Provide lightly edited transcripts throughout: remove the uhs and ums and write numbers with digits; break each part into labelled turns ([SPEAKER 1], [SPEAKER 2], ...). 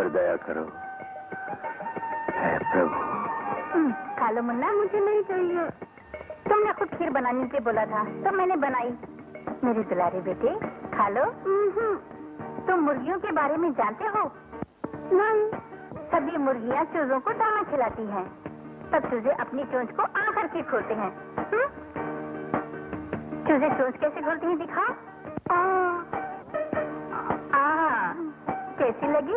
[SPEAKER 1] पर दया करो, हे प्रभु।
[SPEAKER 2] खा लो मुन्ना, मुझे नहीं चाहिए। तुमने खुद खीर बनाने के बोला था तो मैंने बनाई। मेरे दुलारे बेटे खा लो। तुम मुर्गियों के बारे में जानते हो? नहीं। सभी मुर्गियाँ चूजों को दाना खिलाती हैं, तब चूजे अपनी चोंच को आ करके खोलते हैं। चूजे चोंच कैसे खोलते हैं दिखाओ। कैसी लगी?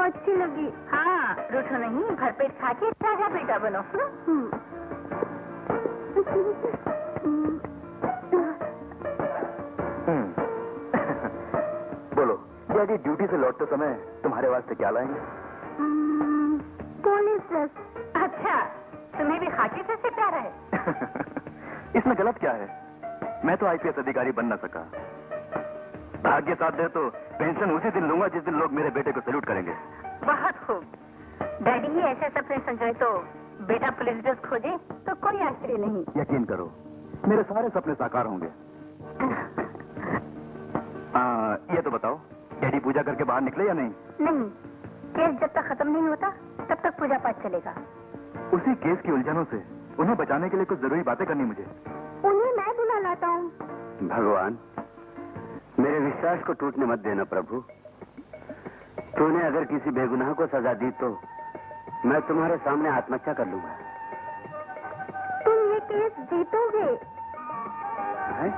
[SPEAKER 2] अच्छी लगी। हाँ, रूठो नहीं, भरपेट खा के राजा बेटा बनो।
[SPEAKER 1] बोलो, यदि ड्यूटी से लौटते समय तुम्हारे वास्ते क्या लाएंगे?
[SPEAKER 2] Police dress. अच्छा, तुम्हें भी खाकी ड्रेस से प्यार है?
[SPEAKER 1] इसमें गलत क्या है? मैं तो आईपीएस अधिकारी बन न सका। भाग्य साथ दे तो पेंशन उसी दिन लूंगा जिस दिन लोग मेरे बेटे को सैल्यूट करेंगे।
[SPEAKER 2] बहुत खूब। डैडी ही ऐसे सपने संजोए तो बेटा पुलिस ड्रेस खोजे तो कोई आश्चर्य नहीं।
[SPEAKER 1] यकीन करो, मेरे सारे सपने साकार होंगे। ये तो बताओ, डैडी पूजा करके बाहर निकले या नहीं?
[SPEAKER 2] नहीं, केस जब तक खत्म नहीं होता तब तक पूजा पाठ चलेगा।
[SPEAKER 1] उसी केस की उलझनों से उन्हें बचाने के लिए कुछ जरूरी बातें करनी मुझे।
[SPEAKER 2] उन्हें मैं बुला लाता हूँ।
[SPEAKER 3] भगवान, मेरे विश्वास को टूटने मत देना प्रभु। तूने अगर किसी बेगुनाह को सजा दी तो मैं तुम्हारे सामने आत्महत्या कर लूंगा।
[SPEAKER 2] तुम ये केस जीतोगे।
[SPEAKER 3] है?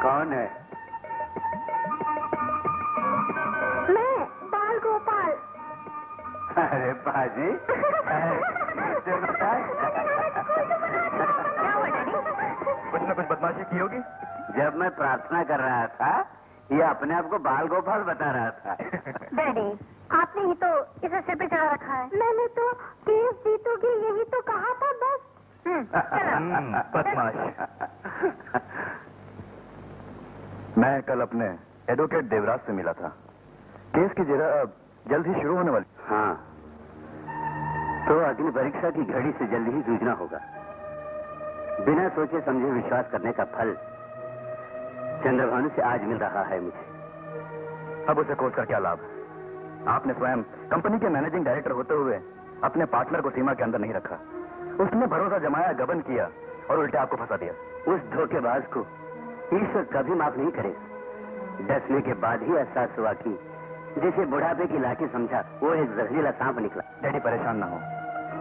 [SPEAKER 3] कौन है?
[SPEAKER 2] मैं, बाल गोपाल।
[SPEAKER 3] अरे बाजी,
[SPEAKER 2] क्या हुआ डैडी?
[SPEAKER 1] कुछ न कुछ बदमाशी की होगी।
[SPEAKER 3] जब मैं प्रार्थना कर रहा था, ये अपने आप को बाल गोपाल बता रहा था।
[SPEAKER 2] डैडी, आपने ही तो इसे सिर पे चढ़ा रखा है। मैंने तो केस जीतोगे यही तो कहा था बस।
[SPEAKER 1] बदमाश। मैं कल अपने एडवोकेट देवराज से मिला था। केस की जरा जल्द ही शुरू होने वाली।
[SPEAKER 3] हाँ, तो अग्नि परीक्षा की घड़ी से जल्द ही जूझना होगा। बिना सोचे समझे विश्वास करने का फल चंद्रभानु से आज मिल रहा है मुझे।
[SPEAKER 1] अब उसे खोज कर क्या लाभ? आपने स्वयं कंपनी के मैनेजिंग डायरेक्टर होते हुए अपने पार्टनर को सीमा के अंदर नहीं रखा। उसने भरोसा जमाया, गबन किया और उल्टे आपको फंसा दिया।
[SPEAKER 3] उस धोखेबाज को ईश्वर कभी माफ नहीं करेगा। डसने के बाद ही एहसास हुआ कि जिसे बुढ़ापे की लाठी समझा वो एक जहरीला सांप निकला।
[SPEAKER 1] डैडी परेशान ना हो,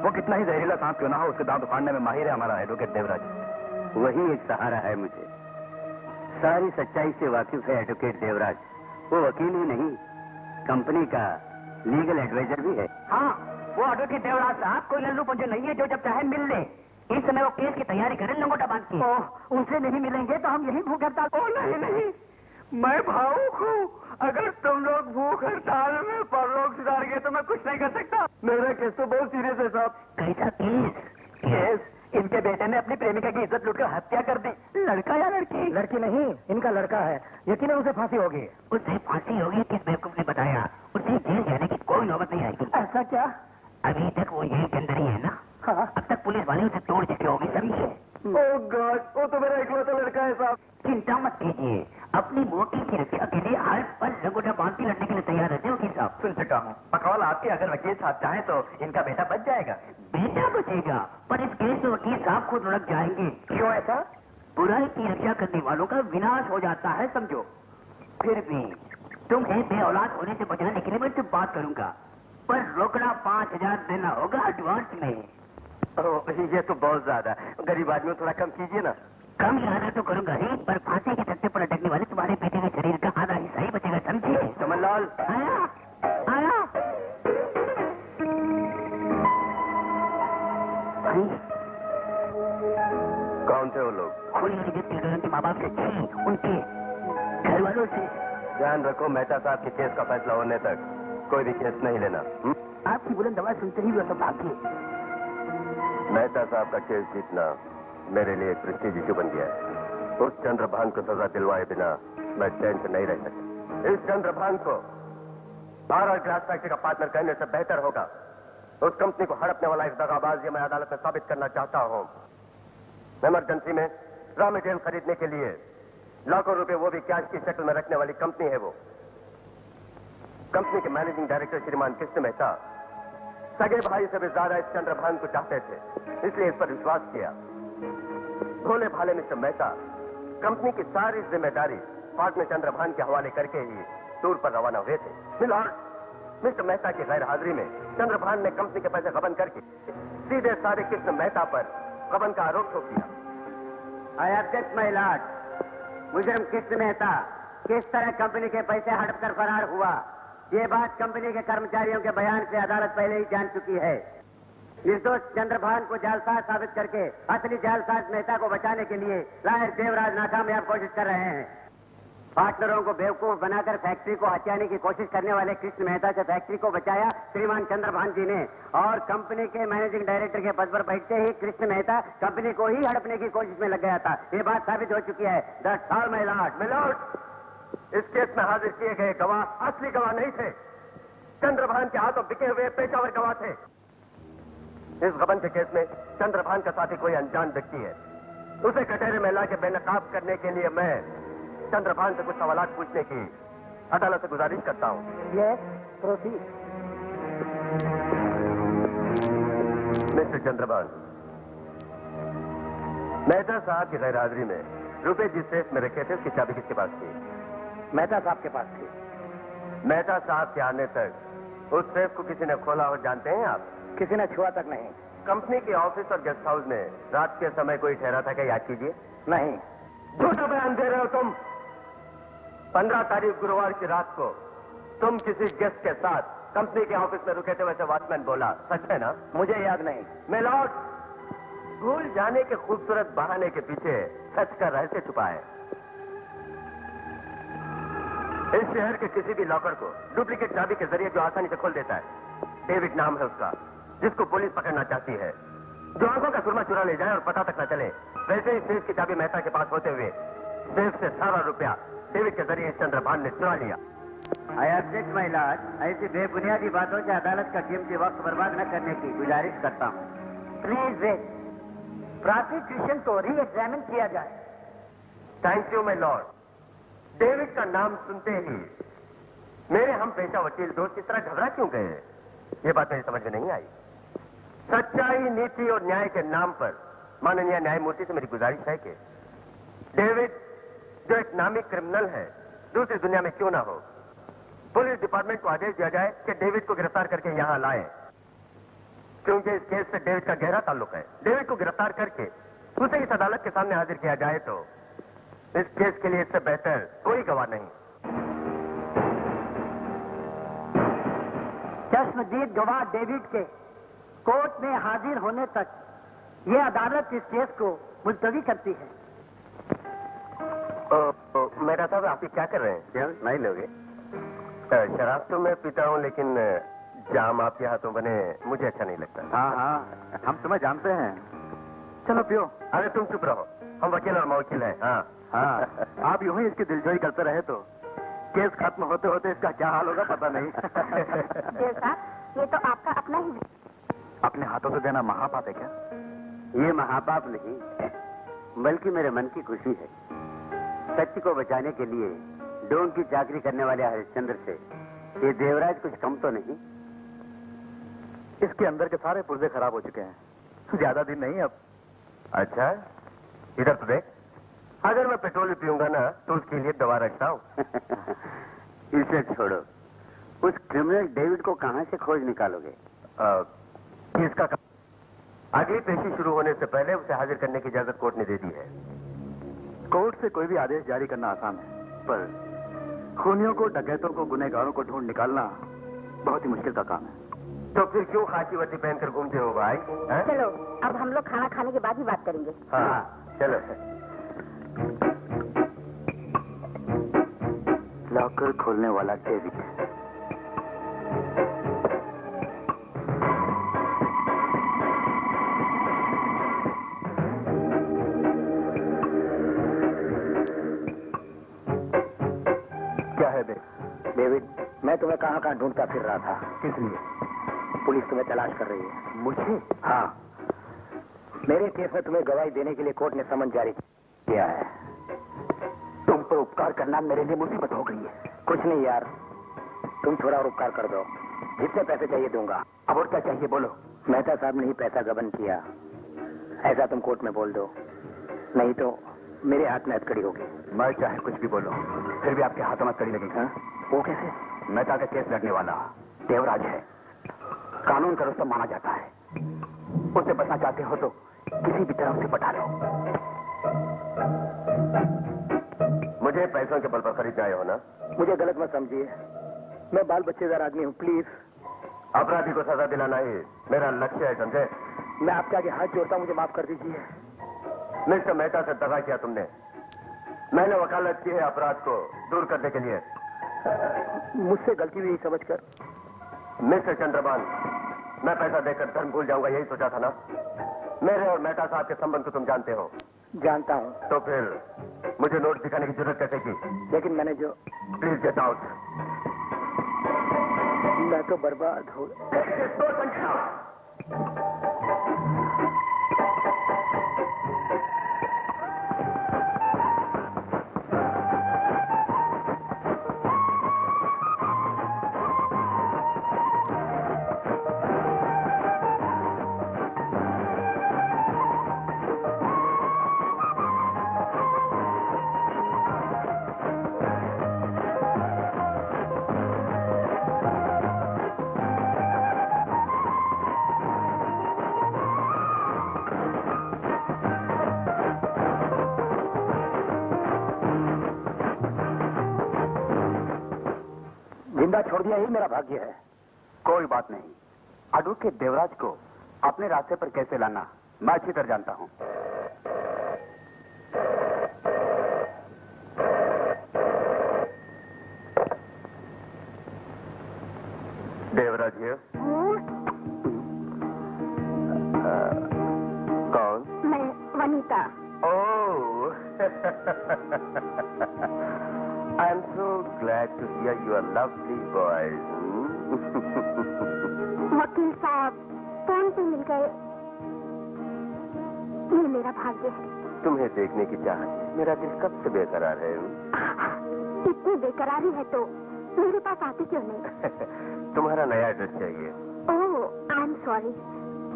[SPEAKER 1] वो कितना ही जहरीला सांप क्यों ना हो, उसके दांत उखाड़ने में माहिर है हमारा एडवोकेट देवराज।
[SPEAKER 3] वही एक सहारा है मुझे। सारी सच्चाई से वाकिफ है एडवोकेट देवराज। वो वकील ही नहीं, कंपनी का लीगल एडवाइजर भी है।
[SPEAKER 4] हाँ, वो एडवोकेट देवराज साहब कोई लल्लू पंजो नहीं है जो जब चाहे मिल ले। इस समय वो केस की तैयारी करें लंगोटा बांध की।
[SPEAKER 5] उनसे नहीं मिलेंगे तो हम यही भूख हड़ताल। नहीं, मैं भावुक हूँ। अगर तुम लोग भूख हड़ताल में परलोक सुधार गए तो मैं कुछ नहीं कर सकता। मेरा केस तो बहुत सीरियस है साहब।
[SPEAKER 4] कैसा केस?
[SPEAKER 5] केस, इनके बेटे ने अपनी प्रेमिका की इज्जत लूटकर हत्या कर दी।
[SPEAKER 4] लड़का या लड़की?
[SPEAKER 5] लड़की नहीं, इनका लड़का है। यकीनन उसे फांसी होगी।
[SPEAKER 4] उसे फांसी होगी? किस बेवकूफ ने बताया? उसे जेल जाने की कोई नौबत नहीं आएगी।
[SPEAKER 5] ऐसा क्या?
[SPEAKER 4] अभी तक वो यही के अंदर ही है ना।
[SPEAKER 5] हाँ।
[SPEAKER 4] अब तक पुलिस वाले उसे तोड़ चुके होंगे समझे।
[SPEAKER 5] ओह गॉड, वो तो मेरा इकलौता लड़का है साहब।
[SPEAKER 4] चिंता मत कीजिए, अपनी वोटिंग की रक्षा के लिए हर पल लंगोटा बांध के लड़ने के लिए तैयार रहते हो वकील साहब।
[SPEAKER 5] सुन चुका हूँ मखौल आपके। अगर वकील साहब चाहें तो इनका बेटा बच जाएगा।
[SPEAKER 4] बेटा बचेगा, पर इस केस में वकील साहब खुद लुढ़क जाएंगे।
[SPEAKER 5] क्यों ऐसा?
[SPEAKER 4] बुराई की रक्षा करने वालों का विनाश हो जाता है समझो। फिर भी तुम्हें बेऔलाद होने से बचाने के लिए मैं तुम बात करूंगा, पर रोकड़ा 5000 देना होगा एडवांस में।
[SPEAKER 5] ये तो बहुत ज्यादा। गरीब आदमी थोड़ा कम कीजिए ना।
[SPEAKER 4] कम इरादा तो करूंगा ही, पर फांसी के तख्ते पर अटकने वाले तुम्हारे बेटे के शरीर का आधा हिस्सा ही बचेगा समझे।
[SPEAKER 5] चमनलाल
[SPEAKER 4] आया आया।
[SPEAKER 1] कौन थे वो लोग?
[SPEAKER 4] खोली वाली व्यक्ति के माँ बाप से थी, उनके घर वालों से।
[SPEAKER 1] ध्यान रखो, मेहता साहब के केस का फैसला होने तक कोई भी केस नहीं लेना।
[SPEAKER 4] आपकी बुलंद आवाज सुनते ही वो सब भागे।
[SPEAKER 1] मेहता साहब का केस जीतना मेरे लिए एक प्रेस्टीज इशू बन गया है। उस चंद्रभान को सजा दिलवाए बिना मैं चैन से नहीं रह सकता। इस चंद्रभान को आर ग्लास फैक्ट्री का पार्टनर कहने से बेहतर होगा। उस कंपनी को हड़पने वाला एक दगाबाज ये मैं अदालत में साबित करना चाहता हूँ। इमरजेंसी में रॉ मटेरियल खरीदने के लिए लाखों रुपए, वो भी कैश की शक्ल में रखने वाली कंपनी है वो। कंपनी के मैनेजिंग डायरेक्टर श्रीमान कृष्ण मेहता सगे भाई से भी ज्यादा इस चंद्रभान को चाहते थे, इसलिए इस पर विश्वास किया। भोले भाले मिस्टर मेहता कंपनी की सारी जिम्मेदारी पार्टनर चंद्रभान के हवाले करके ही टूर पर रवाना हुए थे। मिलॉर्ड, मिस्टर मेहता की गैर हाजिरी में चंद्रभान ने कंपनी के पैसे गबन करके सीधे साधे कृष्ण मेहता पर गबन का आरोप ठोक दिया।
[SPEAKER 3] आई ऑब्जेक्ट माय लॉर्ड, मुजरिम कृष्ण मेहता किस तरह कंपनी के पैसे हड़प कर फरार हुआ, ये बात कंपनी के कर्मचारियों के बयान से अदालत पहले ही जान चुकी है। निर्दोष चंद्रभान को जालसाज साबित करके असली जालसाज मेहता को बचाने के लिए लायर देवराज नाकामयाब कोशिश कर रहे हैं। पार्टनरों को बेवकूफ बनाकर फैक्ट्री को हथियाने की कोशिश करने वाले कृष्ण मेहता से फैक्ट्री को बचाया श्रीमान चंद्रभान जी ने, और कंपनी के मैनेजिंग डायरेक्टर के पद पर बैठते ही कृष्ण मेहता कंपनी को ही हड़पने की कोशिश में लग गया था। ये बात साबित हो चुकी है। That's all my lord.
[SPEAKER 1] Milord, इस केस में हाजिर किए गए गवाह असली गवाह नहीं थे, चंद्रभान के हाथों बिके हुए पेशावर गवाह थे। इस गबन के केस में चंद्रभान का साथी कोई अनजान व्यक्ति है। उसे कटहरे में लाके बेनकाब करने के लिए मैं चंद्रभान से कुछ सवालात पूछने की अदालत से गुजारिश करता हूँ।
[SPEAKER 3] Yes, proceed.
[SPEAKER 1] Mister Chandrabhan, Mehta साहब की गैर हाजिरी में रुपए जिस सेफ में रखे थे उसकी चाबी किसके पास थी?
[SPEAKER 3] मेहता साहब के पास थी।
[SPEAKER 1] मेहता साहब के आने तक उस सेफ को किसी ने खोला हो जानते हैं आप?
[SPEAKER 3] किसी ने छुआ तक नहीं।
[SPEAKER 1] कंपनी के ऑफिस और गेस्ट हाउस में रात के समय कोई ठहरा था क्या, याद कीजिए।
[SPEAKER 3] नहीं।
[SPEAKER 1] झूठा बयान दे रहे हो तुम। 15 तारीख गुरुवार की रात को तुम किसी गेस्ट के साथ कंपनी के ऑफिस में रुके थे, वैसे वॉचमैन बोला, सच है ना?
[SPEAKER 3] मुझे याद नहीं।
[SPEAKER 1] मैं लॉर्ड, भूल जाने के खूबसूरत बहाने के पीछे सच का रहस्य छुपा है। इस शहर के किसी भी लॉकर को डुप्लीकेट चाबी के जरिए जो आसानी से खोल देता है, डेविड नाम है उसका, जिसको पुलिस पकड़ना चाहती है। जो आंखों का सुरमा चुरा ले जाए और पता तक न चले, वैसे ही सेफ की चाबी मेहता के पास होते हुए सेफ से सारा रुपया डेविड के जरिए चंद्रभान ने चुरा लिया।
[SPEAKER 3] आई ऑब्जेक्ट माय लॉर्ड, ऐसी बेबुनियादी बातों से अदालत का कीमती वक्त बर्बाद न करने की गुजारिश करता हूँ। प्लीज वेट, प्रोसिक्यूशन को री एग्जामिन किया जाए।
[SPEAKER 1] Thank you my Lord. David का नाम सुनते ही मेरे हम पेशा वकील दोस्त इस तरह घबरा क्यों गए, ये बात मेरी समझ में नहीं आई। सच्चाई, नीति और न्याय के नाम पर माननीय न्यायमूर्ति से मेरी गुजारिश है कि डेविड जो एक नामी क्रिमिनल है, दूसरी दुनिया में क्यों ना हो, पुलिस डिपार्टमेंट को आदेश दिया जाए कि डेविड को गिरफ्तार करके यहां लाए, क्योंकि इस केस से डेविड का गहरा ताल्लुक है। डेविड को गिरफ्तार करके उसे इस अदालत के सामने हाजिर किया जाए तो इस केस के लिए इससे बेहतर कोई गवाह नहीं।
[SPEAKER 3] चश्मदीद गवाह डेविड के कोर्ट में हाजिर होने तक ये अदालत इस केस को मुलतवी करती है।
[SPEAKER 1] मेरा साहब, आप ये क्या कर रहे हैं?
[SPEAKER 3] क्यों नहीं लोगे?
[SPEAKER 1] शराब तो मैं पीता हूँ, लेकिन जाम आपके हाथों बने मुझे अच्छा नहीं लगता।
[SPEAKER 5] हाँ हाँ, हम तुम्हें जानते हैं, चलो पियो।
[SPEAKER 1] अरे तुम चुप रहो, हम वकील और मवकील हैं। हाँ
[SPEAKER 5] हाँ, आप यूं ही इसकी दिलजोई करते रहे तो केस खत्म होते होते इसका क्या हाल होगा पता नहीं।
[SPEAKER 2] देव साहब, ये तो आपका अपना ही।
[SPEAKER 5] अपने हाथों से देना महापाप है क्या?
[SPEAKER 3] ये महापाप नहीं, बल्कि मेरे मन की खुशी है। सत्य को बचाने के लिए डोंग की चाकरी करने वाले हरिश्चंद्र से ये देवराज कुछ कम तो नहीं।
[SPEAKER 5] इसके अंदर के सारे पुर्जे खराब हो चुके हैं, ज्यादा दिन नहीं अब।
[SPEAKER 1] अच्छा, इधर तो देख, अगर मैं पेट्रोल भी पीऊंगा ना तो उसके लिए दवा रखता हूँ।
[SPEAKER 3] इसे छोड़ो, उस क्रिमिनल डेविड को कहाँ से खोज निकालोगे?
[SPEAKER 1] इसका अगली पेशी शुरू होने से पहले उसे हाजिर करने की इजाजत कोर्ट ने दे दी है।
[SPEAKER 5] कोर्ट से कोई भी आदेश जारी करना आसान है, पर खूनियों को, डकैतों को, गुनहगारों को ढूंढ निकालना बहुत ही मुश्किल का काम है।
[SPEAKER 1] तो फिर क्यों खाकी वर्दी पहनकर घूमते हो भाई? है?
[SPEAKER 2] चलो, अब हम लोग खाना खाने के बाद ही बात करेंगे।
[SPEAKER 1] हाँ चलो।
[SPEAKER 3] लॉकर खोलने वाला डेविड।
[SPEAKER 1] क्या है
[SPEAKER 3] डेविड, मैं तुम्हें कहाँ कहाँ ढूंढता फिर रहा था।
[SPEAKER 5] किस लिए?
[SPEAKER 3] पुलिस तुम्हें तलाश कर रही है।
[SPEAKER 5] मुझे?
[SPEAKER 3] हाँ, मेरे केस में तुम्हें गवाही देने के लिए कोर्ट ने समन जारी किया है। तुम पर उपकार करना मेरे लिए मुसीबत हो गई है। कुछ नहीं यार, तुम थोड़ा और उपकार कर दो, जितने पैसे चाहिए दूंगा।
[SPEAKER 5] अब और क्या चाहिए बोलो।
[SPEAKER 3] मेहता साहब ने ही पैसा गबन किया, ऐसा तुम कोर्ट में बोल दो, नहीं तो मेरे हाथ में हथकड़ी होगी।
[SPEAKER 5] मैं चाहे कुछ भी बोलो, फिर भी आपके हाथों में हथकड़ी लगेगी। हाँ?
[SPEAKER 3] वो कैसे?
[SPEAKER 5] मेहता का केस लड़ने वाला देवराज है, कानून का रुस्तम माना जाता है। उससे बचना चाहते हो तो किसी भी तरह उसे पटा लो।
[SPEAKER 1] मुझे पैसों के बल पर खरीद आए हो ना?
[SPEAKER 3] मुझे गलत मत समझिए, मैं बाल बच्चेदार आदमी हूँ, प्लीज।
[SPEAKER 1] अपराधी को सजा दिलाना ही मेरा लक्ष्य है, समझे?
[SPEAKER 3] मैं आपके आगे हाथ जोड़ता हूँ, मुझे माफ कर दीजिए।
[SPEAKER 1] मिस्टर मेहता से दगा किया तुमने, मैंने वकालत की है अपराध को दूर करने के लिए।
[SPEAKER 3] मुझसे गलती हुई समझकर।
[SPEAKER 1] मिस्टर चंद्रभान, मैं पैसा देकर धर्म भूल जाऊंगा यही सोचा था ना? मेरे और मेहता साहब के संबंध को तुम जानते हो।
[SPEAKER 3] जानता हूँ।
[SPEAKER 1] तो फिर मुझे नोट दिखाने की जरूरत कैसे की?
[SPEAKER 3] लेकिन मैंने जो...
[SPEAKER 1] प्लीज गेट आउट।
[SPEAKER 3] मैं तो बर्बाद हो जिंदा छोड़ दिया, ही मेरा भाग्य है।
[SPEAKER 5] कोई बात नहीं, एडवोकेट देवराज को अपने रास्ते पर कैसे लाना मैं अच्छी तरह जानता हूँ।
[SPEAKER 1] देवराज है? कौन?
[SPEAKER 2] मैं Vanita.
[SPEAKER 1] Oh, I'm so glad to hear you are lovely boys.
[SPEAKER 2] वकील साहब फोन पे मिल गए, ये मेरा भाग्य है।
[SPEAKER 1] तुम्हें देखने की चाहत है, मेरा दिल कब से बेकरार है।
[SPEAKER 2] इतनी बेकरारी है तो मेरे पास आती क्यों नहीं?
[SPEAKER 1] तुम्हारा नया एड्रेस चाहिए।
[SPEAKER 2] ओह, आई एम सॉरी,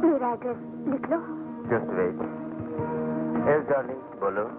[SPEAKER 2] मेरा एड्रेस लिख लो।
[SPEAKER 1] Just wait. यस डार्लिंग, बोलो।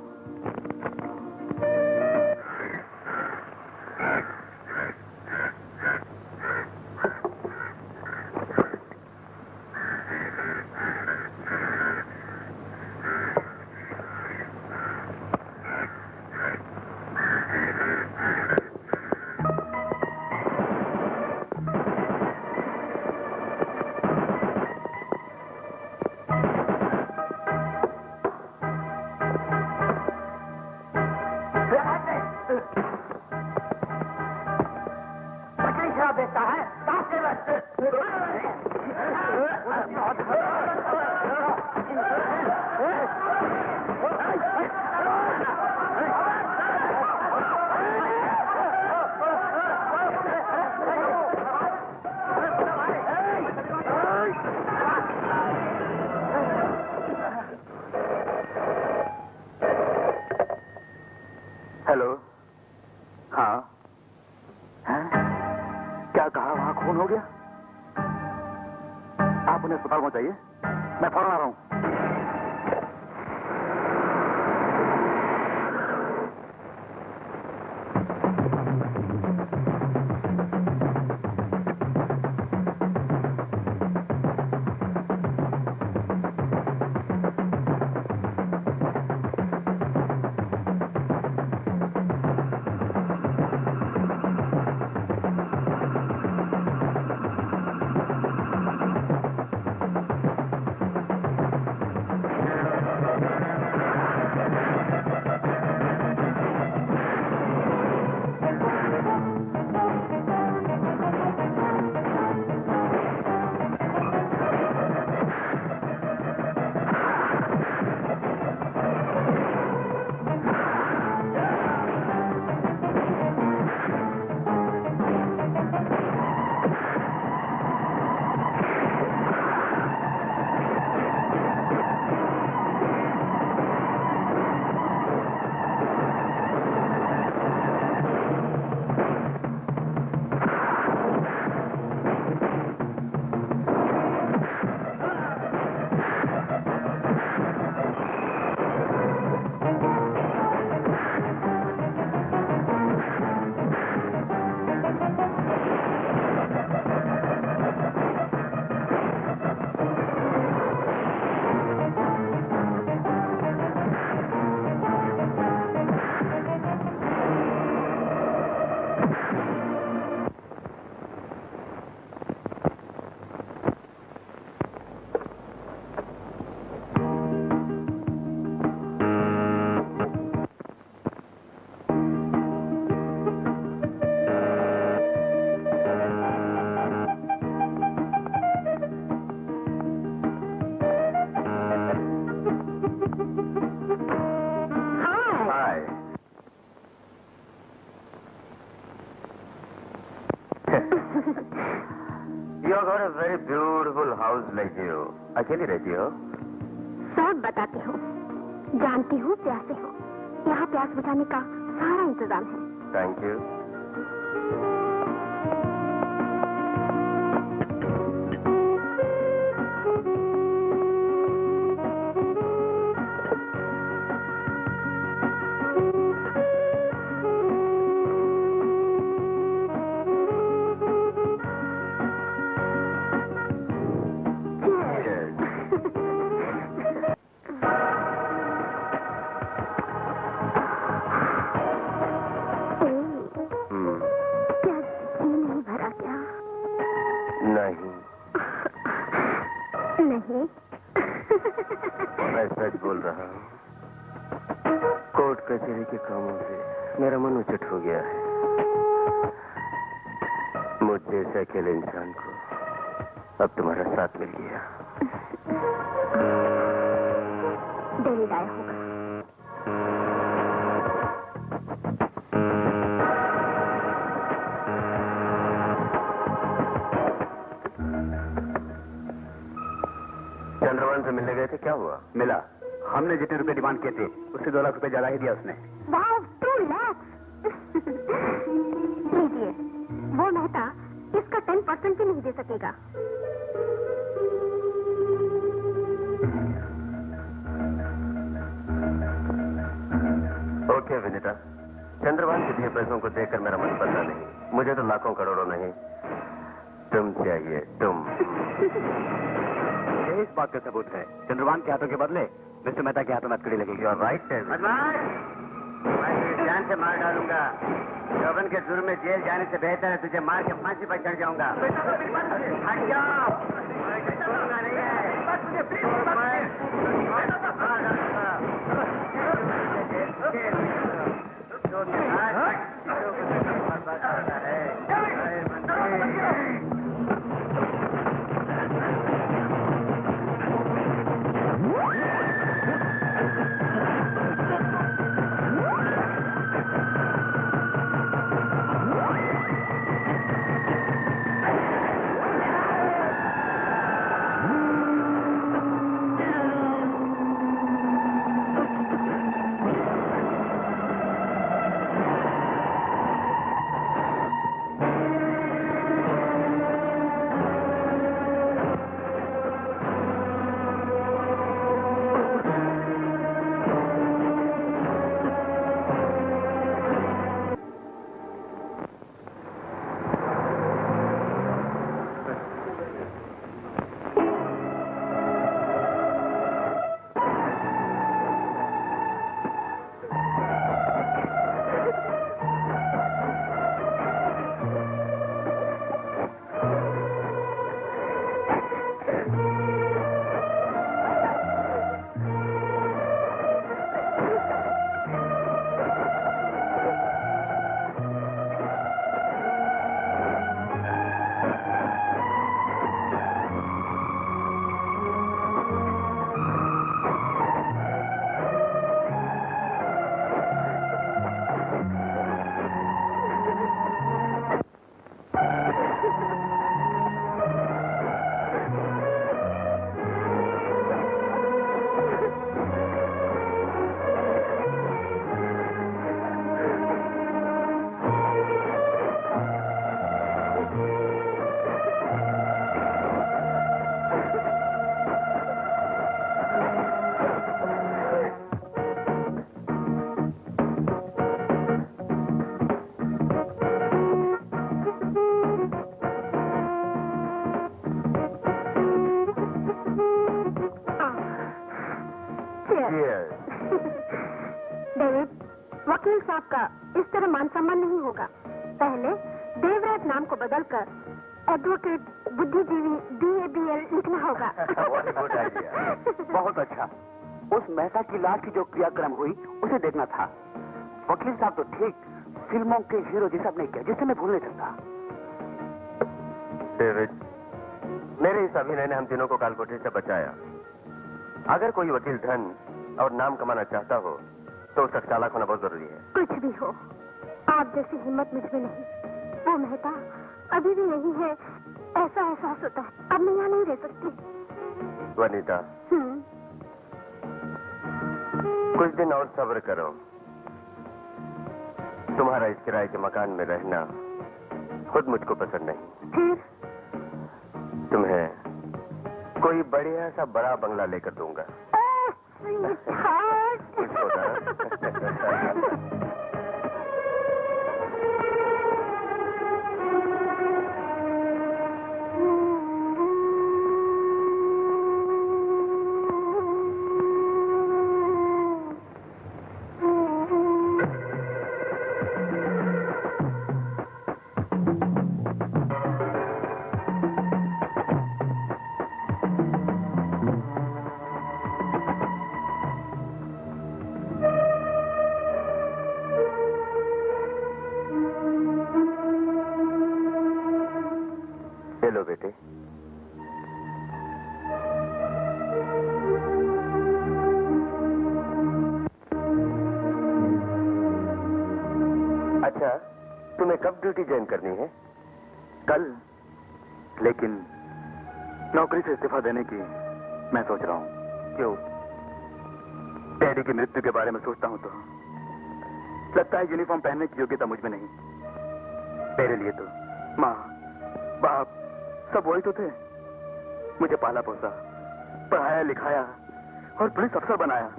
[SPEAKER 5] हेलो। हाँ, क्या कहा? वहां खून हो गया? आप उन्हें अस्पताल पहुंचाइए, मैं फौरन आ रहा हूं।
[SPEAKER 1] Got a very beautiful house like you. अकेली रहती हो?
[SPEAKER 2] सब बताती हूँ, जानती हूँ, प्यासे हो। यहाँ प्यास बुझाने का सारा इंतजाम है।
[SPEAKER 1] Thank you.
[SPEAKER 2] नहीं,
[SPEAKER 1] मैं सच बोल रहा हूँ। कोर्ट कचहरी के कामों से मेरा मन उचट हो गया है। मुझ जैसे अकेले इंसान को अब तुम्हारा साथ मिल गया।
[SPEAKER 2] डेविड आया होगा।
[SPEAKER 1] चंद्रभान से मिलने गए थे, क्या हुआ?
[SPEAKER 3] मिला। हमने जितने रुपए डिमांड किए थे उससे 2 लाख रुपए ज्यादा ही दिया उसने।
[SPEAKER 2] वाह, 2 लाख। लीजिए, वो मेहता इसका 10% भी नहीं दे सकेगा।
[SPEAKER 1] ओके विनीता, चंद्रभान के दिए पैसों को देखकर मेरा मन बदला नहीं। मुझे तो लाखों करोड़ों नहीं, तुम चाहिए, तुम।
[SPEAKER 3] इस बात का सबूत है। चंद्रभान के हाथों के बदले मिस्टर मेहता के हाथों में हथकड़ी लगेगी।
[SPEAKER 1] और राइट है।
[SPEAKER 3] मैं तुझे जान से मार डालूंगा। यौवन के जुर्म में जेल जाने से बेहतर है तुझे मार के फांसी पर चढ़ जाऊंगा। हट जाओ, छोड़ूंगा नहीं है।
[SPEAKER 2] डेविड, वकील साहब का इस तरह मान सम्मान नहीं होगा। पहले देवराज नाम को बदलकर एडवोकेट बुद्धिजीवी DABL लिखना होगा।
[SPEAKER 3] बहुत अच्छा। उस मेहता की लाश की जो क्रियाक्रम हुई उसे देखना था। वकील साहब तो ठीक फिल्मों के हीरो जैसा अपने किया, जिसे मैं भूल नहीं सकता।
[SPEAKER 1] डेविड, मेरे इस अभिनय ने हम तीनों को कालकोठरी से बचाया। अगर कोई वकील धन और नाम कमाना चाहता हो तो उसका चालाक होना बहुत जरूरी है।
[SPEAKER 2] कुछ भी हो, आप जैसी हिम्मत मुझ में नहीं। वो मेहता अभी भी नहीं है ऐसा एहसास होता है अब मैं यहाँ नहीं रह सकती।
[SPEAKER 1] वनीता, कुछ दिन और सब्र करो। तुम्हारा इस किराए के मकान में रहना खुद मुझको पसंद नहीं।
[SPEAKER 2] फिर
[SPEAKER 1] तुम्हें कोई बढ़िया सा बड़ा बंगला लेकर दूंगा। खुश होना। हेलो बेटे। अच्छा, तुम्हें कब ड्यूटी ज्वाइन करनी है?
[SPEAKER 5] कल, लेकिन नौकरी से इस्तीफा देने की मैं सोच रहा हूँ।
[SPEAKER 1] क्यों?
[SPEAKER 5] डैडी की मृत्यु के बारे में सोचता हूँ तो लगता है यूनिफॉर्म पहनने की योग्यता मुझ में नहीं। मेरे लिए तो माँ, बाप सब वही तो थे। मुझे पाला पोसा, पढ़ाया लिखाया और पुलिस अफसर बनाया।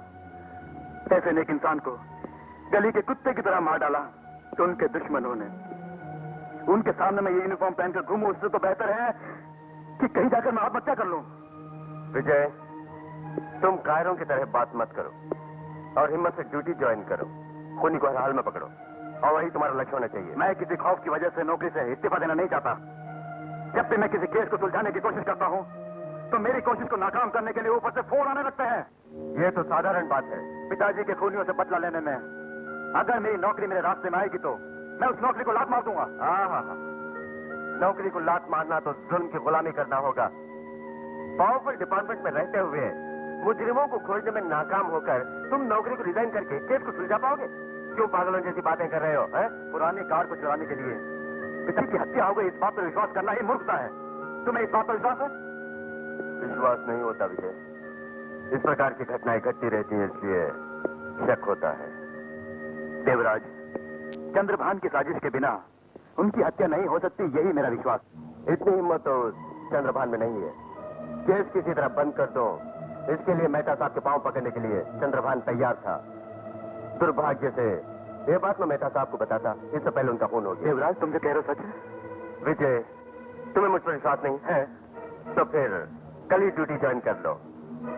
[SPEAKER 5] ऐसे नेक इंसान को गली के कुत्ते की तरह मार डाला तो उनके दुश्मनों ने। उनके सामने मैं ये यूनिफॉर्म पहनकर घूमूं, उससे तो बेहतर है कि कहीं जाकर मैं आत्महत्या कर लूं।
[SPEAKER 1] विजय, तुम कायरों की तरह बात मत करो और हिम्मत से ड्यूटी ज्वाइन करो। खूनी को हर हाल में पकड़ो और वही तुम्हारा लक्ष्य होना चाहिए।
[SPEAKER 5] मैं किसी खौफ की वजह से नौकरी से इस्तीफा देना नहीं चाहता। जब भी मैं किसी केस को सुलझाने की कोशिश करता हूँ तो मेरी कोशिश को नाकाम करने के लिए ऊपर से फोन आने लगते हैं।
[SPEAKER 1] ये तो साधारण बात है।
[SPEAKER 5] पिताजी के खूनियों से बदला लेने में अगर मेरी नौकरी मेरे रास्ते में आएगी तो मैं उस नौकरी को लात मार दूंगा।
[SPEAKER 1] हाँ, नौकरी को लात मारना तो जुल्म की गुलामी करना होगा। पावरफुल डिपार्टमेंट में रहते हुए मुजरिमों को खोजने में नाकाम होकर तुम नौकरी को रिजाइन करके केस को सुलझा पाओगे? क्यों पागलों जैसी बातें कर रहे हो?
[SPEAKER 5] पुरानी कार को चुराने के लिए पिता की हत्या हो गई, इस बात पर विश्वास करना ही मूर्खता है। तुम्हें इस बात पर विश्वास है?
[SPEAKER 1] विश्वास नहीं होता विजय। इस प्रकार की घटनाएं घटती रहती हैं, इसलिए शक होता है।
[SPEAKER 5] देवराज, चंद्रभान की साजिश के बिना उनकी हत्या नहीं हो सकती, यही मेरा विश्वास।
[SPEAKER 1] इतनी हिम्मत तो चंद्रभान में नहीं है। केस किसी तरह बंद कर दो, इसके लिए मेहता साहब के पांव पकड़ने के लिए चंद्रभान तैयार था। दुर्भाग्य से ये बात मैं मेहता साहब को बताता, इससे पहले उनका फोन हो गया।
[SPEAKER 5] देवराज, तुम जो कह रहे हो सच है?
[SPEAKER 1] विजय, तुम्हें मुझ पर विश्वास नहीं है तो फिर कल ही ड्यूटी ज्वाइन कर लो।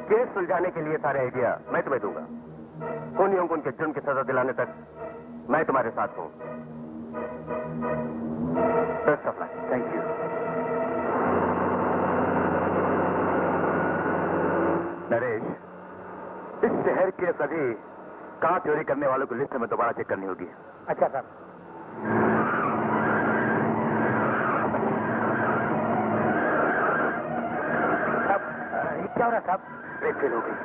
[SPEAKER 1] केस सुलझाने के लिए सारे आइडिया मैं तुम्हें दूंगा। खूनियों को उनके जुर्म की सजा दिलाने तक मैं तुम्हारे साथ हूं। Best of luck.
[SPEAKER 5] Thank you. Naresh, इस शहर के सभी कार चोरी करने वालों की लिस्ट हमें दोबारा चेक करनी होगी।
[SPEAKER 4] अच्छा साहब। क्या हो रहा साहब?
[SPEAKER 5] ब्रेक फेल हो गई।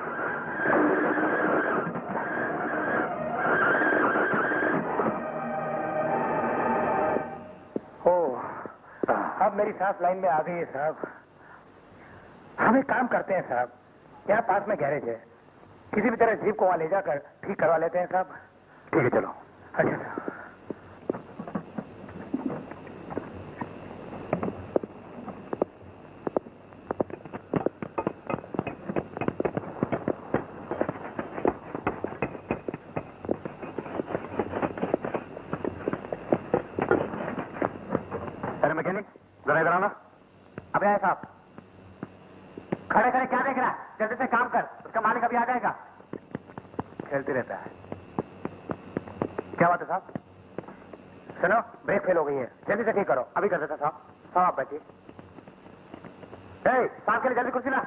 [SPEAKER 4] अब मेरी सांस लाइन में आ गई है साहब। हम एक काम करते हैं साहब, यहाँ पास में गैरेज है, किसी भी तरह जीप को वहां ले जाकर ठीक करवा लेते हैं साहब।
[SPEAKER 5] ठीक है, चलो।
[SPEAKER 4] अच्छा साहब।
[SPEAKER 5] अरे मैकेनिक, जरा इधर आना।
[SPEAKER 4] अबे आए साहब, खड़े खड़े क्या देख रहा है? जल्दी से काम कर, उसका मालिक अभी आ जाएगा। खेलते रहता है। क्या बात है साहब? सुनो, ब्रेक फेल हो गई है, जल्दी से ठीक करो। अभी कर देता साहब। साहब आप बैठिए। साहब के लिए जल्दी कुर्सी ला।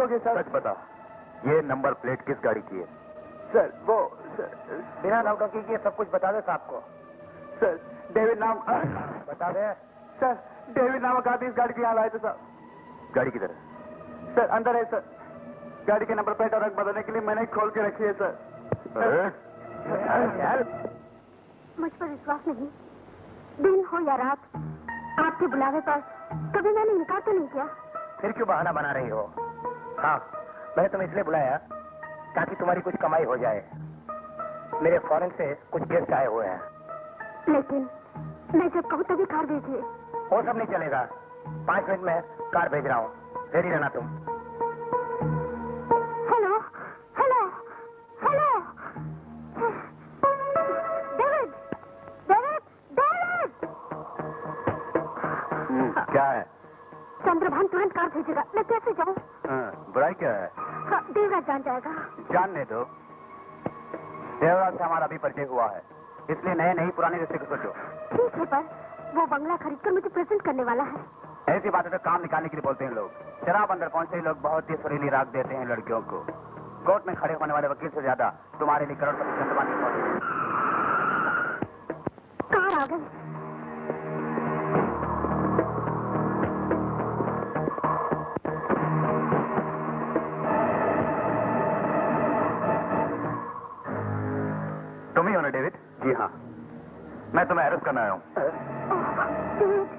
[SPEAKER 5] करोगे सर?
[SPEAKER 1] सच बता, ये नंबर प्लेट किस गाड़ी की है?
[SPEAKER 5] सर वो
[SPEAKER 3] बिना नौटंकी किए सब कुछ बता दे साहब को।
[SPEAKER 5] सर डेविड नाम
[SPEAKER 3] बता दे।
[SPEAKER 5] सर डेविड नाम का आदमी इस गाड़ी के यहाँ लाए थे सर।
[SPEAKER 1] गाड़ी किधर है?
[SPEAKER 5] सर अंदर है सर। गाड़ी के नंबर प्लेट और रंग बदलने के लिए मैंने खोल के रखी है सर।
[SPEAKER 2] मुझ पर विश्वास नहीं, दिन हो या रात, आपके बुलावे पर कभी मैंने इनकार तो नहीं किया।
[SPEAKER 3] फिर क्यों बहाना बना रही हो? हाँ, मैंने तुम्हें इसलिए बुलाया ताकि तुम्हारी कुछ कमाई हो जाए। मेरे फॉरेन से कुछ गेस्ट आए हुए हैं।
[SPEAKER 2] लेकिन मैं जब कहूँ तभी कार भेजिए।
[SPEAKER 3] वो सब नहीं चलेगा। 5 मिनट में कार भेज रहा हूँ, रेडी रहना तुम।
[SPEAKER 2] Hello hello hello, David David David.
[SPEAKER 1] क्या है?
[SPEAKER 2] चंद्रभान तुरंत कार भेजेगा, मैं कैसे जाऊँ?
[SPEAKER 1] बुराई क्या है?
[SPEAKER 2] हाँ, देवराज जान जाएगा।
[SPEAKER 3] जानने दो। देवराज से हमारा अभी परिचय हुआ है, इसलिए नए नहीं पुराने रिश्ते को सोचो।
[SPEAKER 2] ठीक है, पर वो बंगला खरीद कर मुझे प्रेजेंट करने वाला है।
[SPEAKER 3] ऐसी बातें तो काम निकालने के लिए बोलते हैं लोग। शराब अंदर पहुंचते ही लोग बहुत ही सुरीली राग देते हैं लड़कियों को। कोर्ट में खड़े होने वाले वकील से ज्यादा तुम्हारे लिए करोड़पति चंद्रभान की मौत।
[SPEAKER 2] कार आ गई।
[SPEAKER 1] तुम ही हो ना डेविड?
[SPEAKER 3] जी हाँ,
[SPEAKER 1] मैं तुम्हें अरेस्ट करना आया हूँ।
[SPEAKER 2] डेविड,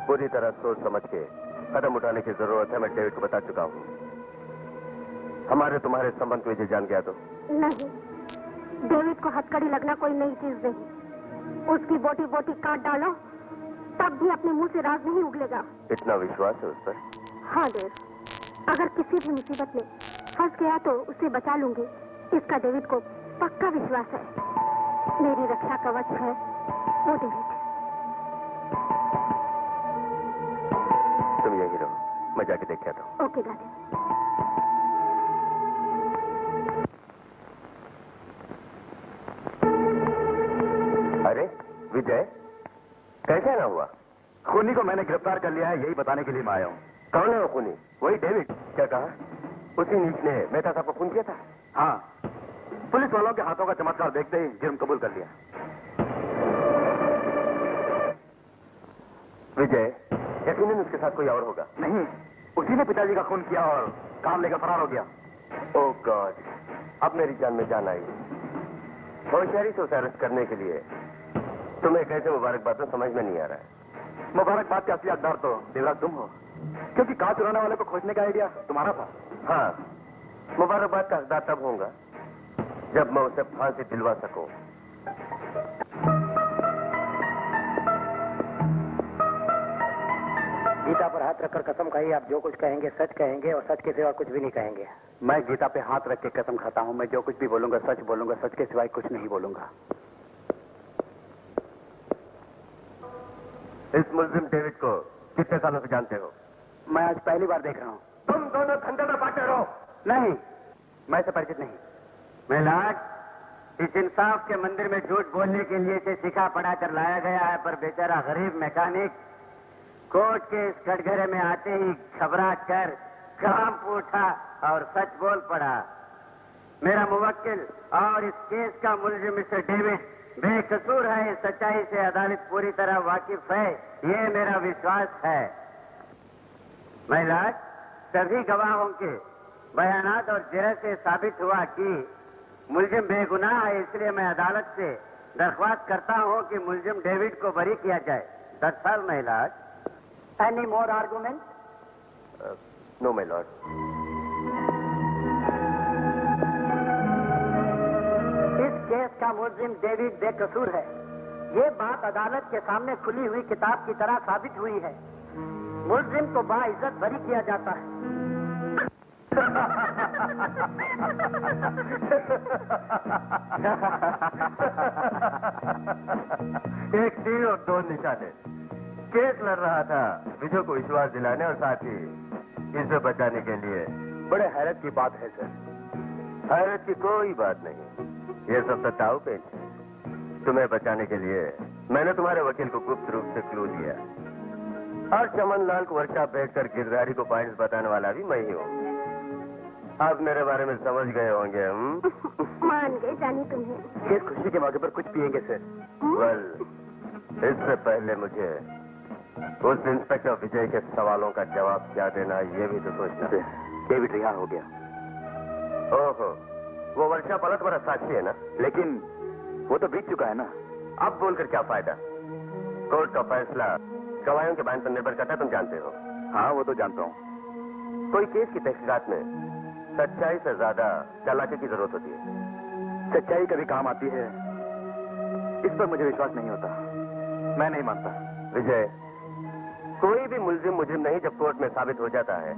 [SPEAKER 1] पूरी तरह सोच समझ के कदम उठाने की जरूरत है। मैं डेविड को बता चुका हूँ। हमारे तुम्हारे संबंध में जान गया तो
[SPEAKER 2] नहीं, डेविड को हथकड़ी लगना कोई नई चीज नहीं। उसकी बोटी बोटी काट डालो तब भी अपने मुंह से राज नहीं उगलेगा।
[SPEAKER 1] इतना विश्वास है उस पर?
[SPEAKER 2] हाँ देव, अगर किसी भी मुसीबत में फंस गया तो उसे बचा लूंगी, इसका डेविड को पक्का विश्वास है। मेरी रक्षा कवच है वो डेविड।
[SPEAKER 1] तुम यही रहो, मैं जाके देख के आता हूँ।
[SPEAKER 2] ओके दादी।
[SPEAKER 1] अरे विजय, कैसे ना हुआ?
[SPEAKER 5] खूनी को मैंने गिरफ्तार कर लिया है, यही बताने के लिए मैं आया हूँ।
[SPEAKER 1] कौन है वो खूनी? वही डेविड। क्या कहा? उसी नीच ने मेहता साहब को खून किया था?
[SPEAKER 5] हाँ, पुलिस वालों के हाथों का चमत्कार देखते ही जुर्म कबूल कर लिया।
[SPEAKER 1] विजय, यकीनन उसके साथ कोई और होगा।
[SPEAKER 5] नहीं, उसी ने पिताजी का खून किया और काम लेकर फरार हो गया।
[SPEAKER 1] ओह गॉड, अब मेरी जान में जान आई। होशियारी से उसे अरेस्ट करने के लिए तुम्हें कैसे मुबारकबाद में समझ में नहीं आ रहा है।
[SPEAKER 5] मुबारकबाद का असली हकदार तो देवराज तुम हो, क्योंकि कार चुराने वाले को खोजने का आइडिया तुम्हारा था।
[SPEAKER 1] हाँ, मुबारकबाद का हकदार तब होऊंगा जब मैं उसे फांसी दिलवा सकूं।
[SPEAKER 3] गीता पर हाथ रखकर कसम खाइए, आप जो कुछ कहेंगे सच कहेंगे और सच के सिवा कुछ भी नहीं कहेंगे। मैं गीता पे हाथ रख के कसम खाता हूँ, मैं जो कुछ भी बोलूंगा सच बोलूंगा, सच के सिवाय कुछ नहीं बोलूंगा।
[SPEAKER 1] इस मुल्जिम डेविड को कितने सालों से जानते हो?
[SPEAKER 3] मैं आज पहली बार देख रहा हूँ।
[SPEAKER 1] तुम दोनों धंधे में पार्टनर हो?
[SPEAKER 3] नहीं, मैं इससे परिचित नहीं। मैं लाड, इस इंसाफ के मंदिर में झूठ बोलने के लिए इसे सिखा पढ़ा कर लाया गया है, पर बेचारा गरीब मैकेनिक कोर्ट के इस कटघरे में आते ही घबरा कर काम उठा और सच बोल पड़ा। मेरा मुवक्किल और इस केस का मुलजिम मिस्टर डेविड बेकसूर है। इस सच्चाई से अदालत पूरी तरह वाकिफ है, ये मेरा विश्वास है। महिलाज, सभी गवाहों के बयानात और जिरह से साबित हुआ कि मुलजिम बेगुनाह है, इसलिए मैं अदालत से दरख्वास्त करता हूं कि मुलजिम डेविड को बरी किया जाए। दरअसल महिलाज,
[SPEAKER 4] any more argument?
[SPEAKER 1] No my lord.
[SPEAKER 4] इस केस का मुलजिम डेविड बेकसूर है, ये बात अदालत के सामने खुली हुई किताब की तरह साबित हुई है। मुलजिम को बाइज्जत बरी किया जाता है।
[SPEAKER 1] एक तीर और दो निशाने। केस लड़ रहा था विजय को विश्वास दिलाने और साथ ही इसे बचाने के लिए। बड़े हैरत की बात है सर। हैरत की कोई बात नहीं, ये सब तो ताऊ पेच है। तुम्हें बचाने के लिए मैंने तुम्हारे वकील को गुप्त रूप से क्लू दिया और चमन लाल को वर्कशॉप भेजकर गिरधारी को पॉइंट्स बताने वाला भी मैं ही हूँ। आप मेरे बारे में समझ गए होंगे।
[SPEAKER 2] मान गए जानी तुम्हें।
[SPEAKER 1] इस खुशी के मौके पर कुछ पिएंगे सर? वेल, इससे पहले मुझे उस इंस्पेक्टर विजय के सवालों का जवाब क्या देना, ये भी तो सोचना है।
[SPEAKER 5] डेविड रिहा हो गया।
[SPEAKER 1] ओहो, वो वर्षा पलट बड़ा साक्षी है ना?
[SPEAKER 5] लेकिन वो तो बीत चुका है ना।
[SPEAKER 1] अब बोलकर क्या फायदा? कोर्ट का फैसला गवाहियों के बयान पर निर्भर करता है, तुम जानते हो।
[SPEAKER 5] हाँ, वो तो जानता हूँ।
[SPEAKER 1] कोई केस की तहकीकात में सच्चाई से ज्यादा चालाकी की जरूरत होती है।
[SPEAKER 5] सच्चाई कभी काम आती है, इस पर मुझे विश्वास नहीं होता। मैं नहीं मानता।
[SPEAKER 1] विजय, कोई भी मुलजिम नहीं जब कोर्ट में साबित हो जाता है,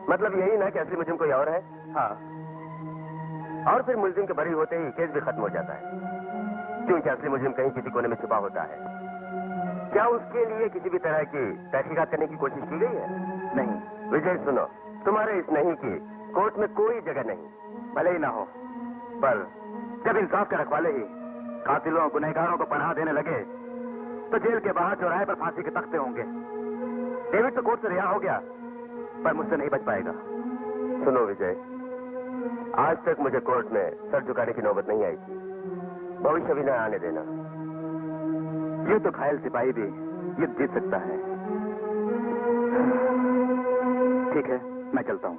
[SPEAKER 1] मतलब यही ना कि असली मुलजिम कोई और है।
[SPEAKER 5] हाँ,
[SPEAKER 1] और फिर मुलजिम के बरी होते ही केस भी खत्म हो जाता है, क्योंकि असली मुलजिम कहीं किसी कोने में छुपा होता है। क्या उसके लिए किसी भी तरह की तहकीकात करने की कोशिश की गई है?
[SPEAKER 5] नहीं।
[SPEAKER 1] विजय सुनो, तुम्हारे इस नहीं की कोर्ट में कोई जगह नहीं,
[SPEAKER 5] भले ही ना हो, पर जब इंसाफ के रखवाले ही कातिलों गुनहगारों को पनाह देने लगे तो जेल के बाहर चौराहे पर फांसी के तख्ते होंगे। डेविड तो कोर्ट से रिहा हो गया, पर मुझसे नहीं बच पाएगा।
[SPEAKER 1] सुनो विजय, आज तक मुझे कोर्ट में सर झुकाने की नौबत नहीं आई थी, भविष्य भी न आने देना।
[SPEAKER 5] ये तो घायल सिपाही भी युद्ध जीत सकता है। ठीक है, मैं चलता हूँ।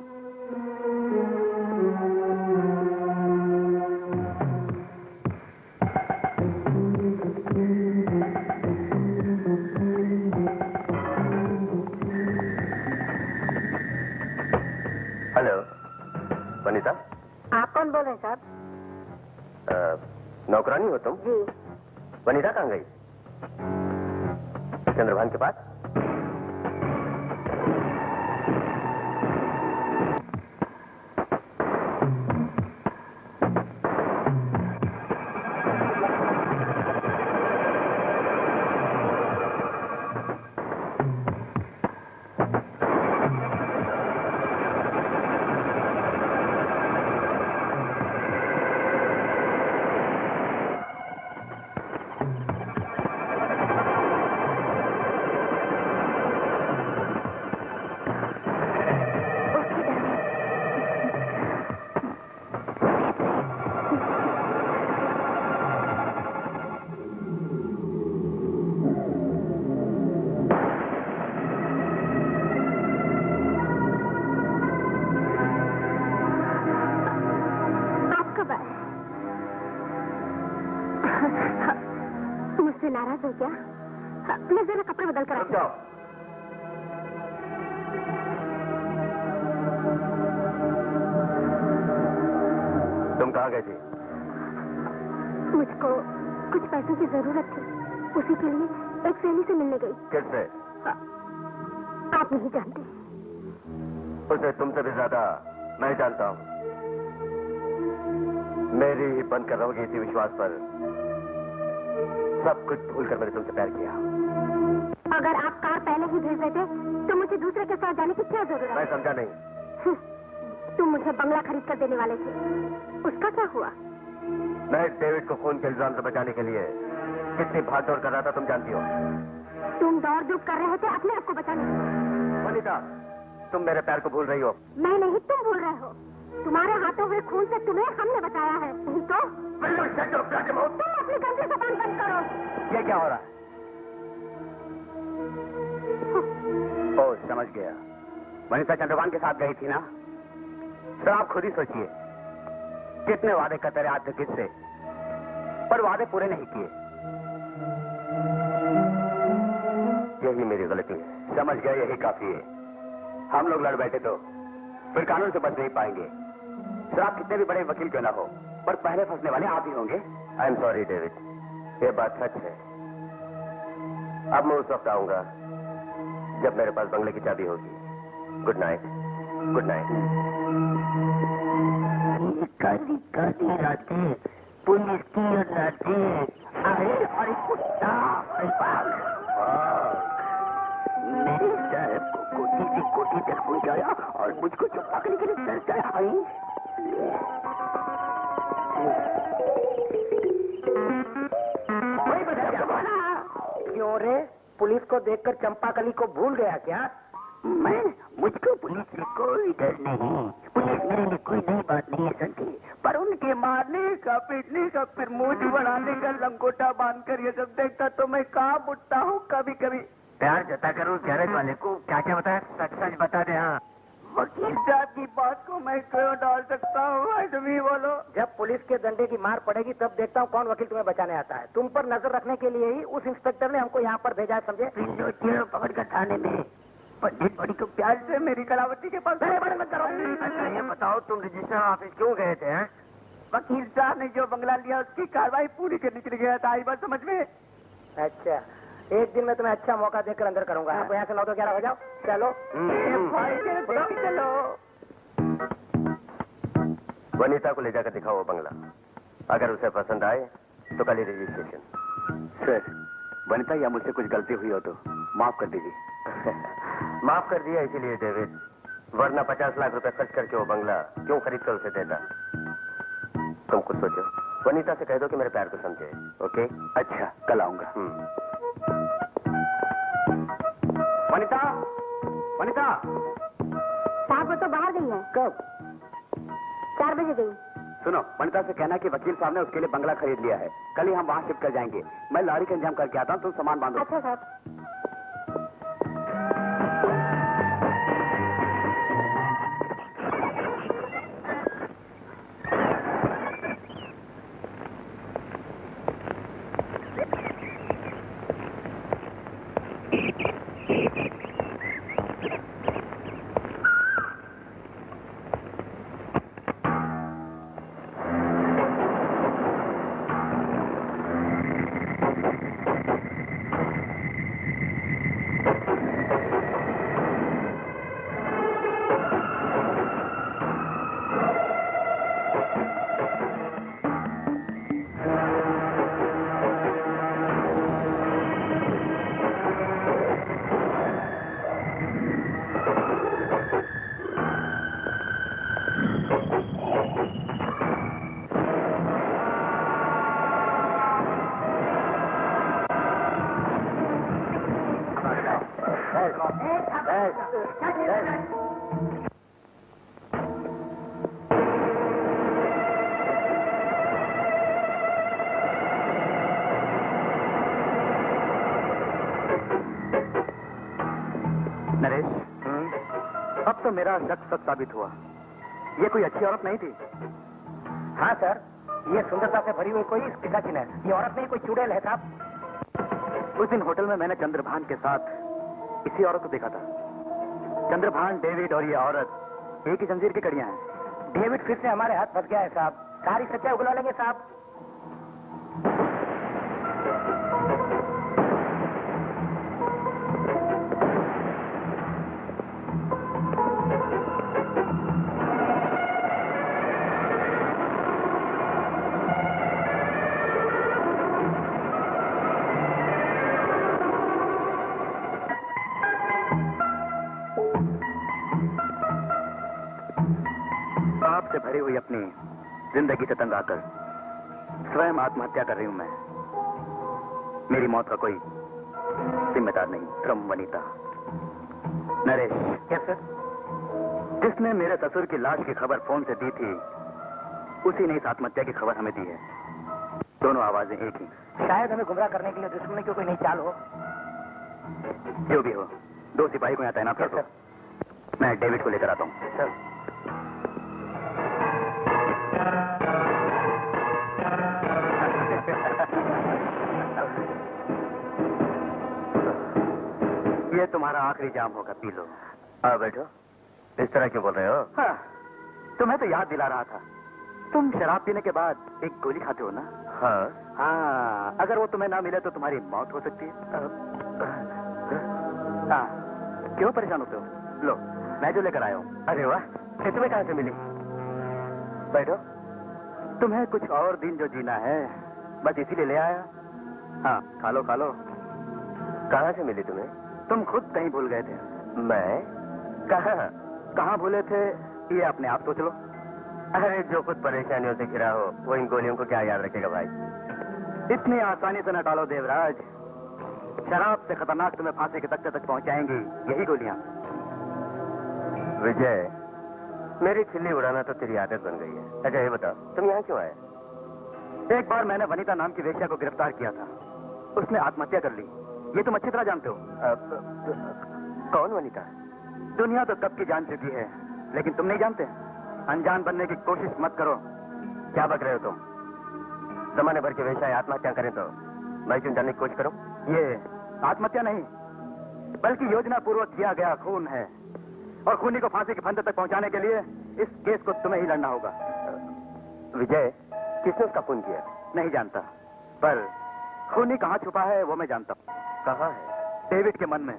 [SPEAKER 1] हेलो वनीता।
[SPEAKER 2] आप कौन बोल रहे हैं साहब?
[SPEAKER 1] नौकरानी हो तुम?
[SPEAKER 2] जी।
[SPEAKER 1] वनीता कहाँ गई? चंद्रभान के पास?
[SPEAKER 2] मुझसे नाराज हो क्या? मैं जरा कपड़े बदल कर आती हूँ।
[SPEAKER 1] तुम कहाँ गई थी?
[SPEAKER 2] मुझको कुछ पैसों की जरूरत थी, उसी के लिए एक सहेली से मिलने गई।
[SPEAKER 1] किससे?
[SPEAKER 2] आप नहीं जानते।
[SPEAKER 1] उसे तुमसे भी ज्यादा मैं जानता हूँ। मेरी ही बंद कर रहोगी इसी विश्वास पर सब कुछ भूलकर मैंने तुमसे प्यार किया।
[SPEAKER 2] अगर आप कार पहले ही भेज देते तो मुझे दूसरे के साथ जाने की क्या जरूरत?
[SPEAKER 1] मैं समझा नहीं।
[SPEAKER 2] तुम मुझे बंगला खरीद कर देने वाले थे, उसका क्या हुआ?
[SPEAKER 1] मैं डेविड को खून के इल्जाम से बचाने के लिए कितनी भागदौड़ कर रहा था तुम जानती हो।
[SPEAKER 2] तुम दौड़ धूप कर रहे थे अपने आप को बचाने।
[SPEAKER 1] वनीता, तुम मेरे प्यार को भूल रही हो।
[SPEAKER 2] मैं नहीं, तुम भूल रहे हो। तुम्हारे हाथों हुए खून से तुम्हें हमने बचाया है, नहीं तो तुम अपनी गंदी जबान बंद करो।
[SPEAKER 3] ये क्या हो रहा है? ओ, समझ गया। वनिता चंद्रभान के साथ गई थी ना? सर आप खुद ही सोचिए, कितने वादे करते रहे आज तक किससे, पर वादे पूरे नहीं किए।
[SPEAKER 1] यही मेरी गलती है।
[SPEAKER 3] समझ गया, यही काफी है। हम लोग लड़ बैठे तो फिर कानून से बच नहीं पाएंगे। सर आप कितने भी बड़े वकील क्यों ना हो, पर पहले फंसने वाले आप ही होंगे।
[SPEAKER 1] आई एम सॉरी डेविड, ये बात सच है। अब मैं उस वक्त आऊंगा जब मेरे पास बंगले की चाबी होगी। Good night, good night.
[SPEAKER 4] काली काली रातें, पुलिस की रातें, अरे कुत्ता, अरे बाघ, मेरे साहब को कोठी से कोठी तक पहुंचाया और मुझको चुप पकड़ने के लिए चलता है।
[SPEAKER 5] क्यों रे, पुलिस को देखकर चंपाकली को भूल गया क्या?
[SPEAKER 4] मुझको पुलिस से कोई डर नहीं। पुलिस मेरे लिए कोई नई बात नहीं है संजय, पर उनके मारने का, पीटने का, फिर मूछ बढ़ाने का, लंगोटा बांधकर ये सब देखता तो मैं कहाँ उठता हूँ कभी कभी।
[SPEAKER 3] प्यार जता करो गैरेज वाले को, क्या क्या बताया, सच सच बता दे। हाँ,
[SPEAKER 4] वकील साहब की बात को मैं क्यों डाल सकता हूँ, तुम ही बोलो।
[SPEAKER 5] जब पुलिस के डंडे की मार पड़ेगी तब देखता हूँ कौन वकील तुम्हें बचाने आता है। तुम पर नजर रखने के लिए ही उस इंस्पेक्टर ने हमको यहाँ पर भेजा है, समझे?
[SPEAKER 4] पकड़ कर थाने में पंडित बड़ी को प्यार से मेरी कलावती के पास मत करो।
[SPEAKER 3] अच्छा ये बताओ, तुम रजिस्टर ऑफिस क्यों गए थे? हैं?
[SPEAKER 4] वकील साहब ने जो बंगला लिया उसकी कार्रवाई पूरी करने के लिए गया था। आई बात समझ में?
[SPEAKER 5] अच्छा, एक दिन में तुम्हें अच्छा मौका देकर अंदर करूंगा। आप यहाँ से 9 तो 11 हो जाओ। चलो
[SPEAKER 4] चलो।
[SPEAKER 1] वनिता को ले जाकर दिखाओ वो बंगला। अगर उसे पसंद आए तो कल ही रजिस्ट्रेशन।
[SPEAKER 3] सर, वनिता या मुझसे कुछ गलती हुई हो तो माफ कर दीजिए।
[SPEAKER 1] माफ कर दिया इसीलिए डेविड, वरना 50 लाख रुपए खर्च करके वो बंगला क्यों खरीद कर उसे देता। तुम कुछ सोचो, वनिता से कह दो कि मेरे प्यार को समझे। ओके?
[SPEAKER 3] अच्छा, कल आऊंगा। वनिता, वनिता।
[SPEAKER 2] साहब वो तो बाहर गई है।
[SPEAKER 3] कब?
[SPEAKER 2] 4 बजे गई।
[SPEAKER 3] सुनो, वनिता से कहना कि वकील साहब ने उसके लिए बंगला खरीद लिया है। कल ही हम वहाँ शिफ्ट कर जाएंगे। मैं लॉरी का इंतजाम करके आता हूँ, तुम सामान बांधो।
[SPEAKER 2] अच्छा साहब।
[SPEAKER 3] नरेश, अब तो मेरा शक सच साबित हुआ। ये कोई अच्छी औरत नहीं थी।
[SPEAKER 5] हाँ सर, ये सुंदरता से भरी हुई कोई पिशाचिन है। ये औरत नहीं, कोई चुड़ैल है साहब।
[SPEAKER 3] उस दिन होटल में मैंने चंद्रभान के साथ इसी औरत को देखा था। चंद्रभान, डेविड और ये औरत एक ही जंजीर की कड़ियां हैं।
[SPEAKER 5] डेविड फिर से हमारे हाथ फंस गया है साहब। सारी सच्चाई उगलवा लेंगे साहब।
[SPEAKER 3] से भरी हुई अपनी जिंदगी से तंग आकर स्वयं आत्महत्या कर रही हूं मैं। मेरी मौत का कोई जिम्मेदार नहीं। From Vanita. Naresh.
[SPEAKER 5] Yes sir.
[SPEAKER 3] जिसने मेरे ससुर की लाश की खबर फोन से दी थी, उसी ने इस आत्महत्या की खबर हमें दी है। दोनों आवाजें एक ही।
[SPEAKER 4] शायद हमें गुमराह करने के लिए दुश्मन की कोई नई चाल हो।
[SPEAKER 3] जो भी हो, 2 सिपाही को यहाँ तैनात कर दो। मैं डेविड को लेकर आता हूँ।
[SPEAKER 1] सर,
[SPEAKER 3] ये तुम्हारा आखिरी जाम होगा, पी लो।
[SPEAKER 1] आओ बैठो। इस तरह क्यों बोल रहे हो?
[SPEAKER 3] हाँ, तुम्हें तो याद दिला रहा था। तुम शराब पीने के बाद एक गोली खाते हो ना?
[SPEAKER 1] हाँ।
[SPEAKER 3] हाँ, अगर वो तुम्हें ना मिले तो तुम्हारी मौत हो सकती है। हाँ, क्यों परेशान होते हो? लो, मैं जो लेकर आया हूँ।
[SPEAKER 1] अरे वाह, ये तुम्हें कहाँ से मिली? बैठो।
[SPEAKER 3] तुम्हें कुछ और दिन जो जीना है, बस इसीलिए ले आया। हाँ, खा लो खा लो।
[SPEAKER 1] कहाँ से मिली तुम्हें?
[SPEAKER 3] तुम खुद कहीं भूल गए थे।
[SPEAKER 1] मैं?
[SPEAKER 3] कहाँ भूले थे ये अपने आप सोच लो।
[SPEAKER 1] अरे जो खुद परेशानियों से घिरा हो, वो इन गोलियों को क्या याद रखेगा भाई?
[SPEAKER 3] इतनी आसानी से न टालो देवराज। शराब से खतरनाक तुम्हें फांसी के तख्ते तक पहुंचाएंगी यही गोलियां।
[SPEAKER 1] विजय, मेरी खिल्ली उड़ाना तो तेरी आदत बन गई है। अच्छा ये बताओ, तुम यहाँ क्यों आए?
[SPEAKER 3] एक बार मैंने वनिता नाम की वेश्या को गिरफ्तार किया था। उसने आत्महत्या कर ली। ये तुम अच्छी तरह जानते हो।
[SPEAKER 1] कौन वनिता?
[SPEAKER 3] दुनिया तो कब की जान चुकी है, लेकिन तुम नहीं जानते। अनजान बनने की कोशिश मत करो।
[SPEAKER 1] क्या बक रहे हो तुम? जमाने भर के वेश्या आत्महत्या करें तो मैं क्यों जानने की कोशिश करूं?
[SPEAKER 3] ये आत्महत्या नहीं, बल्कि योजना पूर्वक किया गया खून है। और खूनी को फांसी के फंदे तक पहुंचाने के लिए इस केस को तुम्हें ही लड़ना होगा।
[SPEAKER 1] विजय, किसने उसका खून किया?
[SPEAKER 3] नहीं जानता, पर खूनी कहाँ छुपा है वो मैं जानता हूँ।
[SPEAKER 1] कहाँ है?
[SPEAKER 3] डेविड के मन में।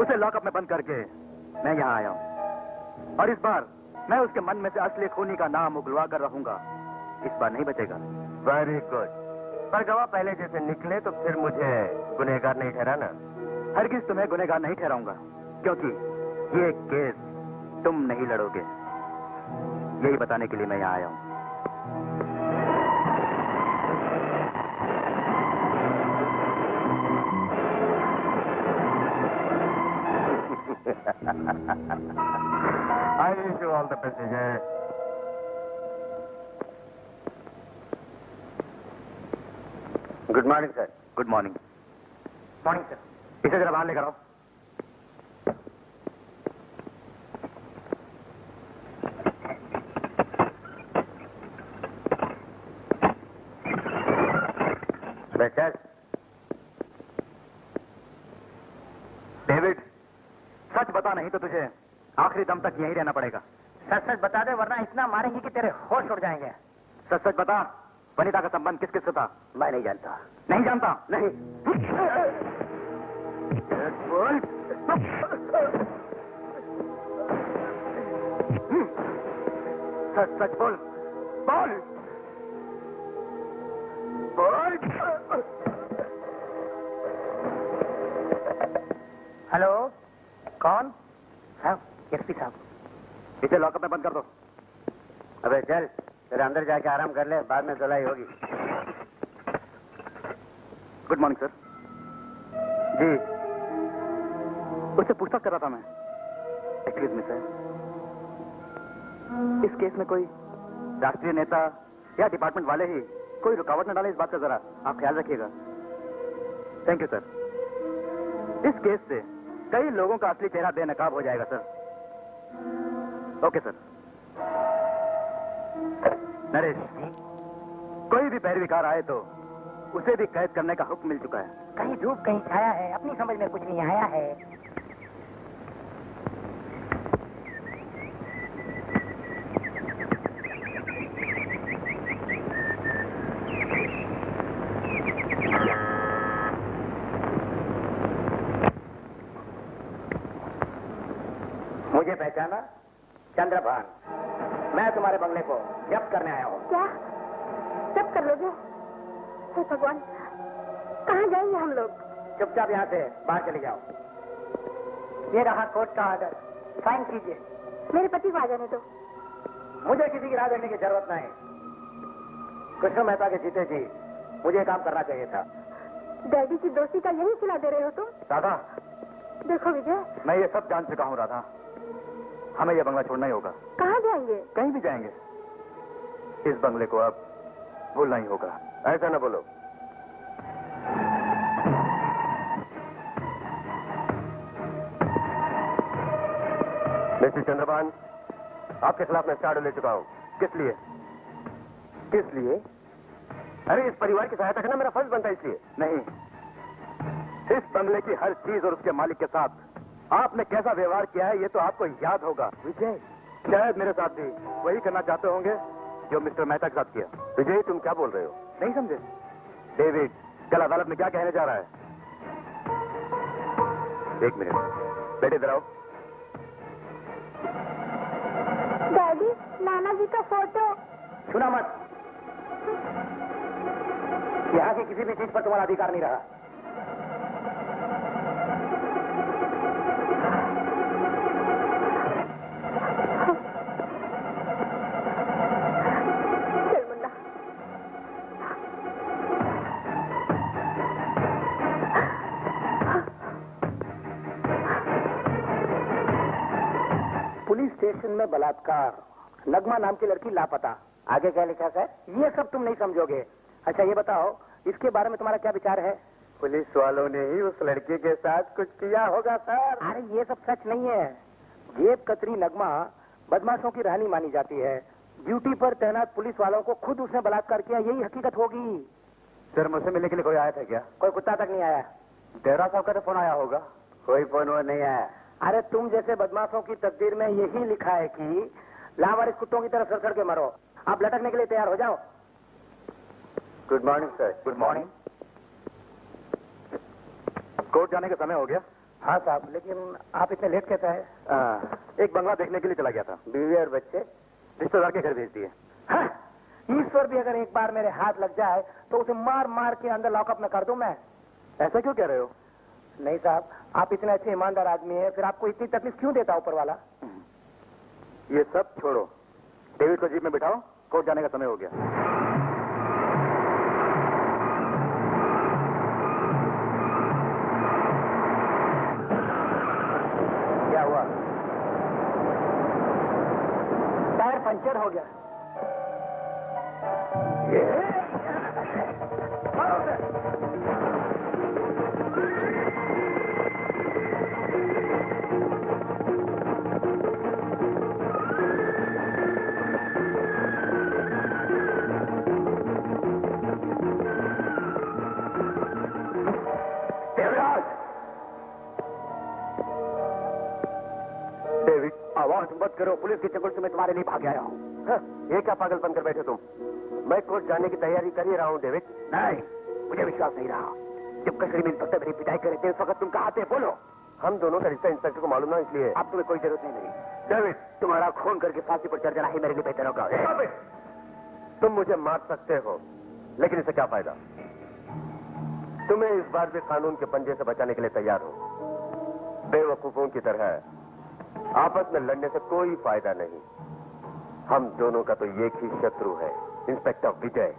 [SPEAKER 3] उसे लॉकअप में बंद करके मैं यहाँ आया हूँ। और इस बार मैं उसके मन में से असली खूनी का नाम उगलवा कर रहूंगा। इस बार नहीं बचेगा।
[SPEAKER 1] Very good. पर गवाह पहले जैसे निकले तो फिर मुझे गुनहगार नहीं ठहराना।
[SPEAKER 3] हरगिज तुम्हें गुनहगार नहीं ठहराऊंगा, क्योंकि ये केस तुम नहीं लड़ोगे। यही बताने के लिए मैं यहाँ आया हूँ।
[SPEAKER 1] I wish you all the best, Vijay. Good morning sir.
[SPEAKER 3] Good morning.
[SPEAKER 4] Morning sir.
[SPEAKER 3] इसे जरा बाहर लेकर आओ।
[SPEAKER 1] बेटर
[SPEAKER 3] डेविड, सच बता, नहीं तो तुझे आखिरी दम तक यहीं रहना पड़ेगा।
[SPEAKER 4] सच सच बता दे, वरना इतना मारेंगे कि तेरे होश उड़ जाएंगे।
[SPEAKER 3] सच सच बता, वनिता का संबंध किस किस से था?
[SPEAKER 1] मैं नहीं जानता।
[SPEAKER 3] नहीं जानता?
[SPEAKER 1] नहीं।
[SPEAKER 3] बोल। सच सच बोल। बोल। बोल।
[SPEAKER 4] हेलो, कौन? साहब, एसपी साहब।
[SPEAKER 3] इसे लॉकअप में बंद कर दो।
[SPEAKER 1] अबे चल, तेरे अंदर जाके आराम कर ले, बाद में धुलाई होगी।
[SPEAKER 3] Good morning sir. जी, उससे पूछताछ कर रहा था मैं। एक्सक्यूज मी सर, इस केस में कोई राष्ट्रीय नेता या डिपार्टमेंट वाले ही कोई रुकावट न डाले, इस बात का जरा आप ख्याल रखिएगा। Thank you sir. इस केस से कई लोगों का असली चेहरा बेनकाब हो जाएगा सर। Okay sir. नरेश, कोई भी पैरवीकार आए तो उसे भी कैद करने का हुक्म मिल चुका है।
[SPEAKER 4] कहीं धूप कहीं छाया है, अपनी समझ में कुछ नहीं आया है।
[SPEAKER 3] मुझे पहचाना? चंद्रभान, मैं तुम्हारे बंगले को जब्त करने आया हूँ।
[SPEAKER 2] क्या जब कर लोगे? हे भगवान, कहाँ जाएंगे हम लोग?
[SPEAKER 3] चुपचाप यहाँ से बाहर चले जाओ।
[SPEAKER 4] ये रहा कोर्ट का ऑर्डर, साइन कीजिए।
[SPEAKER 2] मेरे पति को आ जाने दो।
[SPEAKER 3] मुझे किसी की राह देखने की जरूरत नहीं। कृष्ण मेहता के जीते जी मुझे ये काम करना चाहिए था।
[SPEAKER 2] डैडी की दोस्ती का यही सिला दे रहे हो तुम?
[SPEAKER 3] राधा,
[SPEAKER 2] देखो विजय,
[SPEAKER 3] मैं ये सब जान चुका हूँ राधा।
[SPEAKER 5] हमें यह बंगला छोड़ना ही होगा।
[SPEAKER 2] कहाँ जाएंगे?
[SPEAKER 5] कहीं भी जाएंगे। इस बंगले को अब भूलना ही होगा।
[SPEAKER 1] ऐसा ना बोलो। मिस्टर चंद्रभान, आपके खिलाफ मैं स्टार्ट ले चुका हूं।
[SPEAKER 5] किस लिए?
[SPEAKER 1] किस लिए? अरे इस परिवार की सहायता करना मेरा फर्ज बनता है, इसलिए।
[SPEAKER 5] नहीं, इस बंगले की हर चीज और उसके मालिक के साथ आपने कैसा व्यवहार किया है ये तो आपको याद होगा।
[SPEAKER 1] विजय,
[SPEAKER 5] शायद मेरे साथ भी वही करना चाहते होंगे जो मिस्टर मेहता के साथ किया।
[SPEAKER 1] विजय तुम क्या बोल रहे हो?
[SPEAKER 5] नहीं समझे? डेविड कल अदालत में क्या कहने जा रहा है? एक मिनट बेटे, इधर आओ।
[SPEAKER 2] डैडी, नाना जी का फोटो।
[SPEAKER 3] सुना मत, यहाँ की किसी भी चीज पर तुम्हारा अधिकार नहीं रहा।
[SPEAKER 2] चल मुन्ना।
[SPEAKER 3] पुलिस स्टेशन में बलात्कार, नगमा नाम की लड़की लापता। आगे क्या लिखा सर? ये सब तुम नहीं समझोगे। अच्छा ये बताओ, इसके बारे में तुम्हारा क्या विचार है?
[SPEAKER 1] पुलिस वालों ने ही उस लड़की के साथ कुछ किया होगा सर।
[SPEAKER 3] अरे ये सब सच नहीं है। जेब कतरी नगमा बदमाशों की रानी मानी जाती है। ड्यूटी पर तैनात पुलिस वालों को खुद उसने बलात्कार किया, यही हकीकत होगी।
[SPEAKER 5] सर मुझसे मिलने के लिए कोई आया था क्या?
[SPEAKER 3] कोई कुत्ता तक नहीं आया।
[SPEAKER 5] देवरा साहब का तो फोन आया होगा।
[SPEAKER 3] कोई फोन वो नहीं आया। अरे तुम जैसे बदमाशों की तकदीर में यही लिखा है कि लावारिस कुत्तों की तरह सर के मरो। आप लटकने के लिए तैयार हो जाओ।
[SPEAKER 1] Good morning sir.
[SPEAKER 5] Good morning. Court जाने का समय हो गया?
[SPEAKER 3] हाँ साहब, लेकिन आप इतने लेट कैसे हैं?
[SPEAKER 5] एक बंगला देखने के लिए चला गया था।
[SPEAKER 3] बीवी और बच्चे
[SPEAKER 5] रिश्तेदार के घर भेज दिए।
[SPEAKER 3] हाँ? ईश्वर भी अगर एक बार मेरे हाथ लग जाए तो उसे मार मार के अंदर लॉकअप में कर दूं मैं।
[SPEAKER 5] ऐसा क्यों कह रहे हो?
[SPEAKER 3] नहीं साहब, आप इतने अच्छे ईमानदार आदमी हैं, फिर आपको इतनी तकलीफ क्यों देता ऊपर वाला?
[SPEAKER 5] ये सब छोड़ो, डेविड को जीप में बिठाओ, कोर्ट जाने का समय हो गया।
[SPEAKER 3] क्या हुआ? टायर पंचर हो गया।
[SPEAKER 5] डेविड आवाज मत करो, पुलिस के चक्कर से मैं तुम्हारे लिए भाग आया हूँ।
[SPEAKER 1] ये क्या पागलपन कर बैठे तुम? मैं कोर्ट जाने की तैयारी कर ही रहा हूँ डेविड।
[SPEAKER 3] नहीं, मुझे विश्वास नहीं रहा। जब कचहरी में इंस्पेक्टर मेरी पिटाई कर रहे थे उस वक्त तुम कहाँ थे? बोलो।
[SPEAKER 1] हम दोनों का रिश्ता इंस्पेक्टर को मालूम ना, इसलिए।
[SPEAKER 3] अब तुम्हें कोई जरूरत नहीं मेरी।
[SPEAKER 1] डेविड,
[SPEAKER 3] तुम्हारा खून करके फांसी पर चढ़ जाना ही मेरे लिए बेहतर होगा।
[SPEAKER 1] तुम मुझे मार सकते हो, लेकिन इससे क्या फायदा? तुम्हें इस बार भी कानून के पंजे से बचाने के लिए तैयार हो। बेवकूफों की तरह आपस में लड़ने से कोई फायदा नहीं। हम दोनों का तो एक ही शत्रु है, इंस्पेक्टर विजय।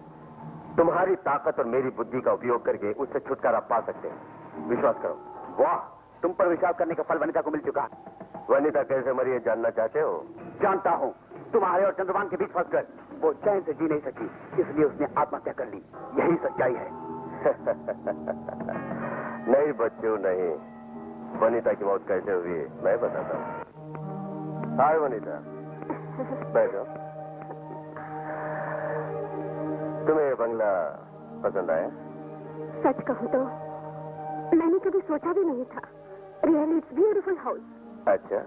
[SPEAKER 1] तुम्हारी ताकत और मेरी बुद्धि का उपयोग करके उससे छुटकारा पा सकते हैं। विश्वास करो।
[SPEAKER 3] वाह, तुम पर विश्वास करने का फल वनिता को मिल चुका।
[SPEAKER 1] वनिता कैसे मरी है जानना चाहते हो?
[SPEAKER 3] जानता हूँ। तुम्हारे और चंद्रभान के बीच फंसकर वो चैन से जी नहीं सकी, इसलिए उसने आत्महत्या कर ली। यही सच्चाई है।
[SPEAKER 1] नहीं बच्चों नहीं। वनिता की मौत कैसे हुई है मैं बताता हूँ। हाय वनिता, बैठो। तुम्हें ये बंगला पसंद आया?
[SPEAKER 2] सच कहूँ तो मैंने कभी सोचा भी नहीं था। Really it's beautiful house.
[SPEAKER 1] अच्छा,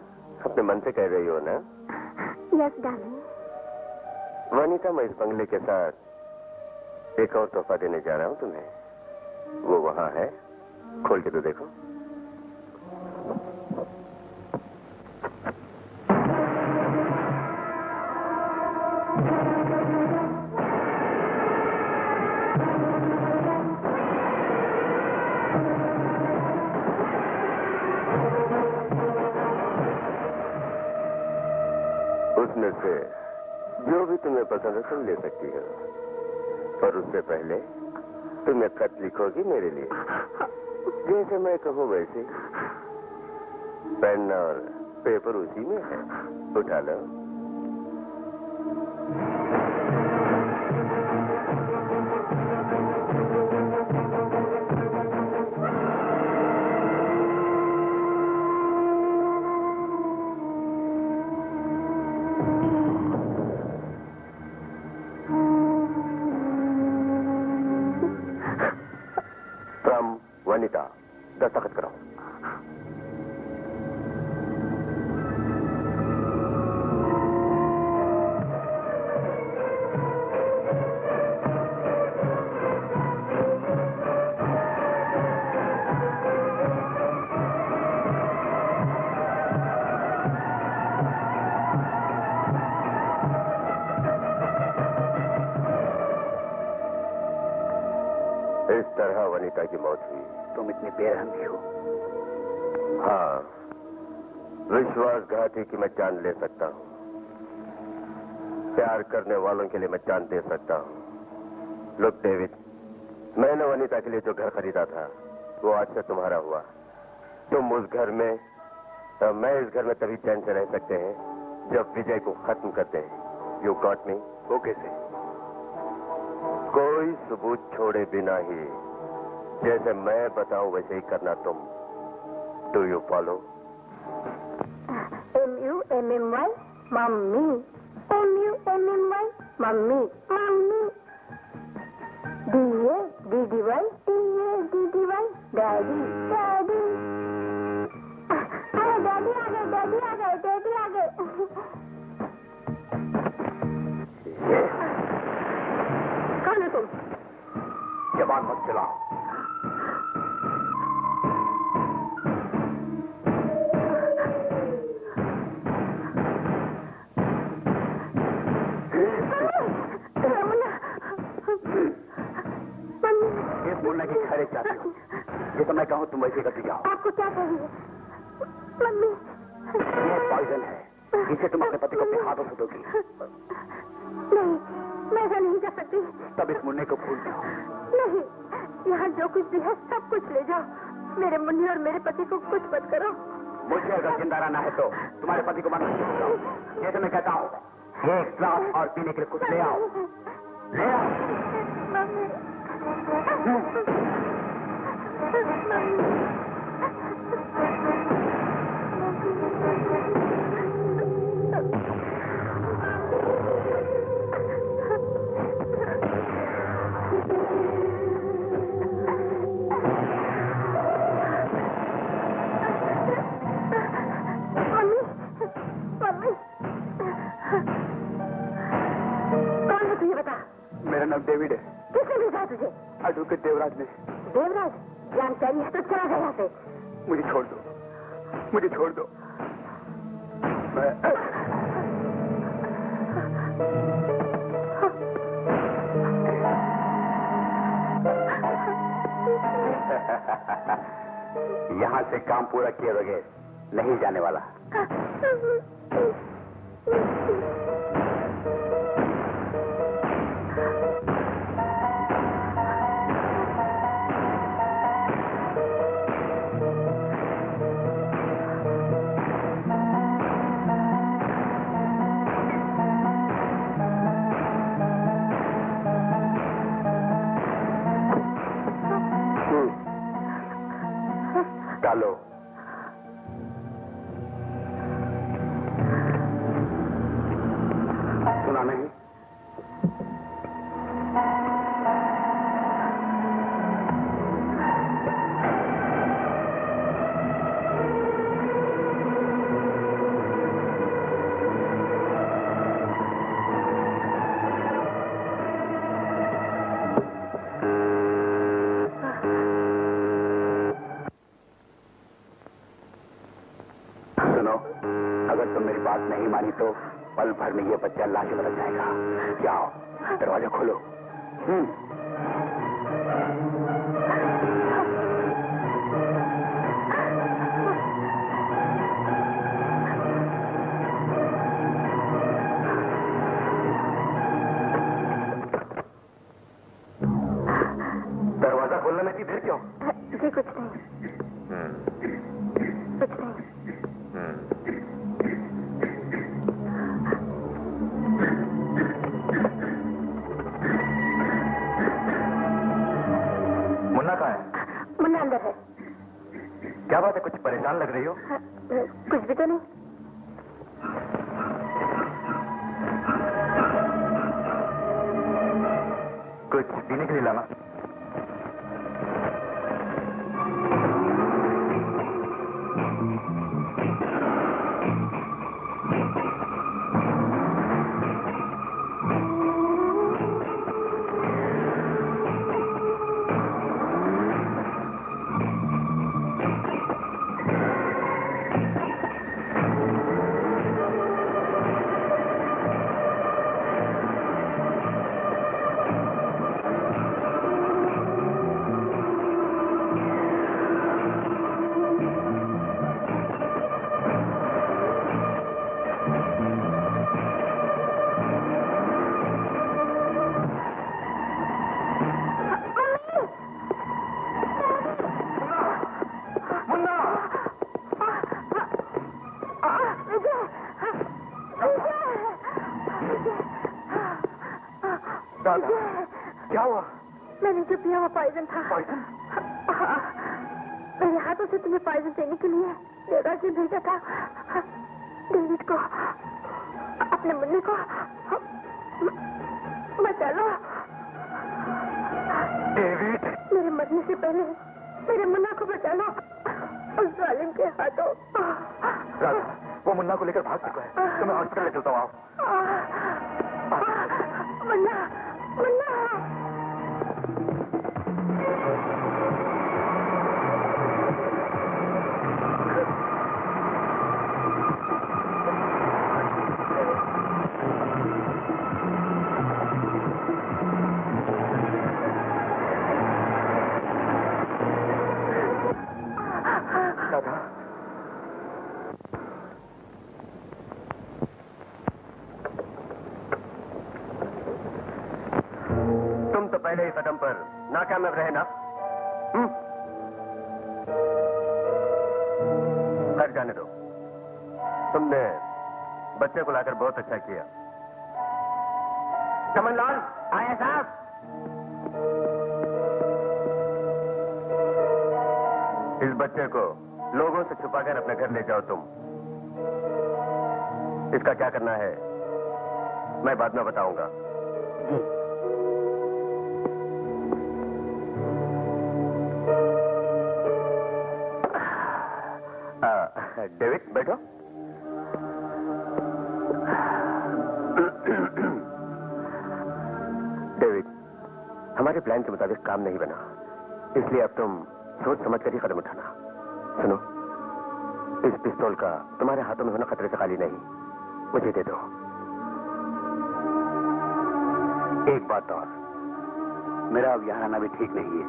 [SPEAKER 1] अपने मन से कह रही हो ना?
[SPEAKER 2] Yes darling.
[SPEAKER 1] वनिता, मैं इस बंगले के साथ एक और तोहफा देने जा रहा हूँ तुम्हें। वो वहां है, खोल के तो देखो। उसमें से जो भी तुम्हें पसंद है तुम ले सकती हो, पर उससे पहले तुम एक खत लिखोगी मेरे लिए। जैसे मैं कहूँ वैसे। पेन और पेपर उसी में है, उठा लो। फ्रॉम वनिता, दस्तखत कराओ। इस तरह वनिता की मौत हुई।
[SPEAKER 3] तुम इतने बेरहम भी हो।
[SPEAKER 1] हाँ, विश्वासघाती की मैं जान ले सकता हूँ। प्यार करने वालों के लिए मैं जान दे सकता हूँ। लुक डेविड, मैंने वनिता के लिए जो घर खरीदा था वो आज से तुम्हारा हुआ। तुम उस घर में, मैं इस घर में तभी चैन से रह सकते हैं जब विजय को खत्म करते हैं। You got me?
[SPEAKER 3] वो कैसे?
[SPEAKER 1] कोई सबूत छोड़े बिना ही जैसे मैं बताऊं वैसे ही करना तुम। Do you follow?
[SPEAKER 2] MUMMY, mummy. MUMMY, mummy, mummy. DADDY, daddy, daddy. अरे डैडी आ गए, डैडी आ गए, डैडी आ गए। कौन है तुम?
[SPEAKER 3] जबान मत चलाओ। इस मुन्ना की खैर चाहती हो? ये तो मैं कहूँ तुम वैसे करती जाओ।
[SPEAKER 2] आपको क्या चाहिए? मम्मी।
[SPEAKER 3] ये पॉइजन है, इसे तुम अपने पति को अपने हाथों से दोगी।
[SPEAKER 2] नहीं, मैं ऐसा नहीं कर सकती।
[SPEAKER 3] तब इस मुन्ने को भूल जाओ।
[SPEAKER 2] नहीं, यहाँ जो कुछ भी है सब कुछ ले जाओ। मेरे मुन्ने और मेरे पति को कुछ मत करो।
[SPEAKER 3] मुझे अगर जिंदा रहना है तो तुम्हारे पति को मत छोड़ो। जैसे मैं कहता हूँ, एक ग्लास और पीने के लिए कुछ ले आओ। ले आओ।
[SPEAKER 2] मम्मी।
[SPEAKER 3] मेरा नाम डेविड है।
[SPEAKER 2] किसने भेजा तुझे?
[SPEAKER 3] एडवोकेट देवराज ने।
[SPEAKER 2] देवराज? जानकारी है तो चला गया यहाँ से।
[SPEAKER 3] मुझे छोड़ दो, मुझे छोड़ दो। मैं यहाँ से काम पूरा किए बगैर नहीं जाने वाला। डालो। सुना नहीं? अगर तुम मेरी बात नहीं मानी तो पल भर में ये बच्चा लाश बदल जाएगा। जाओ, दरवाजा खोलो। दरवाजा खोलने में फिर क्यों?
[SPEAKER 2] जी कुछ नहीं, कुछ नहीं। मैं अंदर है।
[SPEAKER 1] क्या बात है, कुछ परेशान लग रही हो?
[SPEAKER 2] कुछ भी तो नहीं।
[SPEAKER 1] कुछ पीने के लिए लाना? क्या हुआ?
[SPEAKER 2] मैंने जो पिया वो पॉइजन था।
[SPEAKER 1] पॉइजन?
[SPEAKER 2] मेरे हाथों से तुम्हें पॉइजन देने के लिए देवराज ने भेजा था। डेविड को, अपने मुन्ने को बचा लो।
[SPEAKER 1] डेविड?
[SPEAKER 2] मेरे मरने से पहले मेरे मुन्ना को बचा लो उस जालिम के हाथों।
[SPEAKER 1] राधा, वो मुन्ना को लेकर भाग चुका है। तो मैं हॉस्पिटल ले चलता हूँ।
[SPEAKER 2] मुन्ना, मुन्ना।
[SPEAKER 1] तुम तो पहले ही कदम पर नाकामयाब रहे ना? कर जाने दो। तुमने बच्चे को लाकर बहुत अच्छा किया। चमनलाल, आया साहब। इस बच्चे को लोगों से छुपाकर अपने घर ले जाओ तुम। इसका क्या करना है मैं बाद में बताऊंगा। डेविड, बैठो। डेविड, हमारे प्लान के मुताबिक काम नहीं बना, इसलिए अब तुम सोच समझ कर ही कदम उठाना। सुनो, इस पिस्तौल का तुम्हारे हाथों में होना खतरे से खाली नहीं। मुझे दे दो।
[SPEAKER 3] एक बात और, मेरा अब यहाँ आना भी ठीक नहीं है।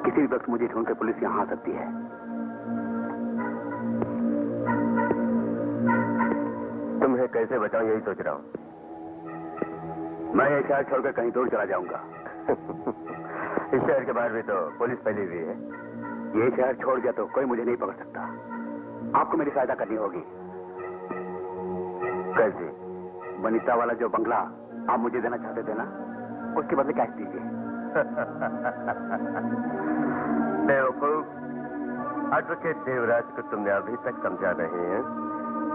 [SPEAKER 3] किसी भी वक्त मुझे ढूंढकर पुलिस यहाँ आ सकती है।
[SPEAKER 1] तुम्हें कैसे बचाऊं यही सोच रहा हूं।
[SPEAKER 3] मैं ये शहर छोड़कर कहीं दूर चला जाऊंगा।
[SPEAKER 1] इस शहर के बाहर भी तो पुलिस फैली हुई है।
[SPEAKER 3] ये शहर छोड़ गया तो कोई मुझे नहीं पकड़ सकता। आपको मेरी सहायता करनी होगी।
[SPEAKER 1] कैसी?
[SPEAKER 3] वनिता वाला जो बंगला आप मुझे देना चाहते थे ना, उसके बदले कैश दीजिए।
[SPEAKER 1] बेवकूफ, एडवोकेट देवराज को तुमने अभी तक समझा नहीं है।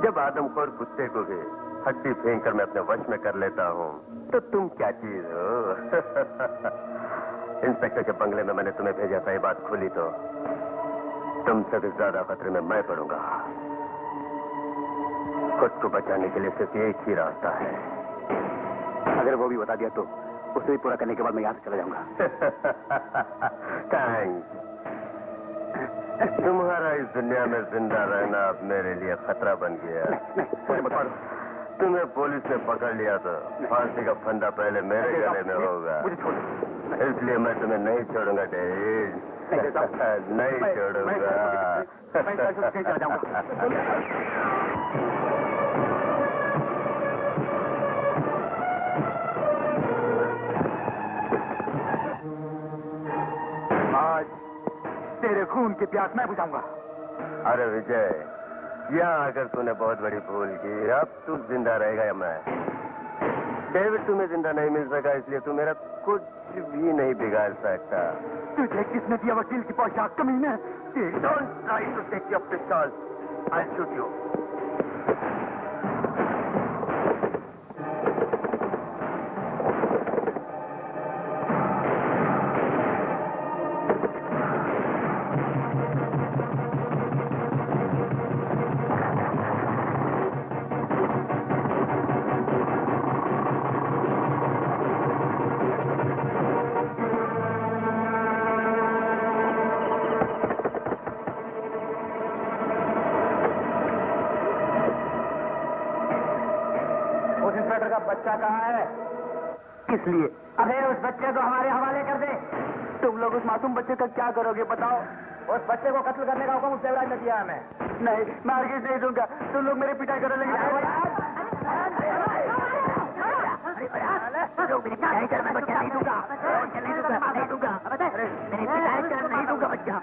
[SPEAKER 1] जब आदमखोर कुत्ते को भी हड्डी फेंक कर मैं अपने वश में कर लेता हूँ तो तुम क्या चीज हो? इंस्पेक्टर के बंगले में मैंने तुम्हें भेजा था, ये बात खुली तो तुमसे भी ज्यादा खतरे में मैं पड़ूंगा। खुद को बचाने के लिए सिर्फ एक ही रास्ता है।
[SPEAKER 3] अगर वो भी बता दिया तो उसे भी पूरा करने के बाद मैं यहाँ से चला जाऊंगा।
[SPEAKER 1] थैंक्स। तुम्हारा इस दुनिया में जिंदा रहना अब मेरे लिए खतरा बन गया।
[SPEAKER 3] मुझे बता दो।
[SPEAKER 1] तुम्हें पुलिस ने पकड़ लिया तो फांसी का फंदा पहले मेरे गले में होगा।
[SPEAKER 3] मुझे छोड़ दो।
[SPEAKER 1] इसलिए मैं तुम्हें नहीं छोड़ूंगा डेविड, नहीं छोड़ूंगा।
[SPEAKER 3] मैं चला जाऊंगा।
[SPEAKER 5] आज तेरे खून की प्यास मैं बुझाऊंगा।
[SPEAKER 1] अरे विजय, यहाँ आकर तूने बहुत बड़ी भूल की। अब तू जिंदा रहेगा या मैं? डेविड तुम्हें जिंदा नहीं मिल सका, इसलिए तू मेरा कुछ भी नहीं बिगाड़ सकता।
[SPEAKER 5] तुझे किसने दिया वकील की पोशाक कमीने?
[SPEAKER 1] Don't try to take your pistol. I'll shoot you.
[SPEAKER 5] बच्चा कहाँ है?
[SPEAKER 3] किस लिए?
[SPEAKER 5] अरे उस बच्चे को हमारे हवाले कर दे। तुम लोग उस मासूम बच्चे का क्या करोगे बताओ? उस बच्चे को कत्ल करने का हुक्म उस देवराज ने दिया हमें। नहीं, मैं हरगिज़ नहीं दूंगा। तुम लोग मेरी पिटाई करो लेकिन
[SPEAKER 4] मैं बच्चा नहीं दूंगा, नहीं दूंगा, नहीं दूंगा बच्चा।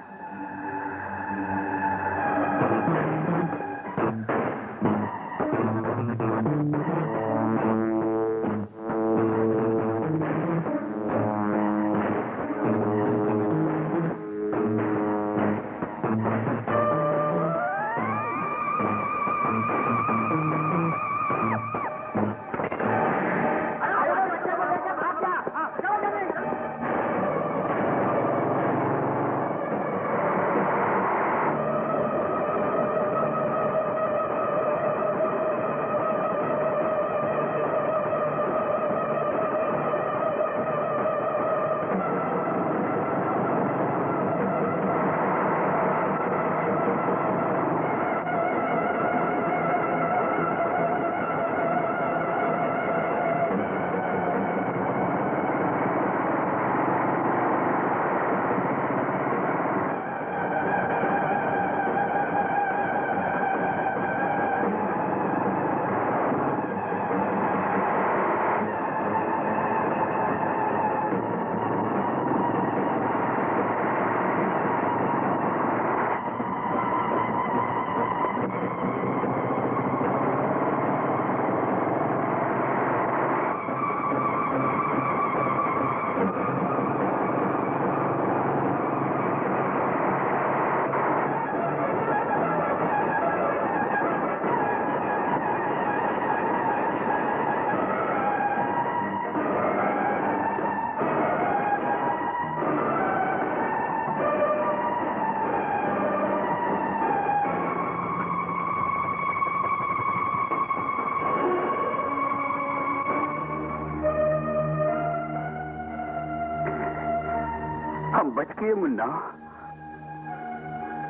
[SPEAKER 5] हम बच गए मुन्ना,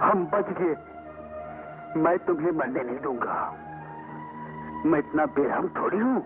[SPEAKER 5] हम बच गए। मैं तुम्हें मरने नहीं दूंगा। मैं इतना बेरहम थोड़ी हूं।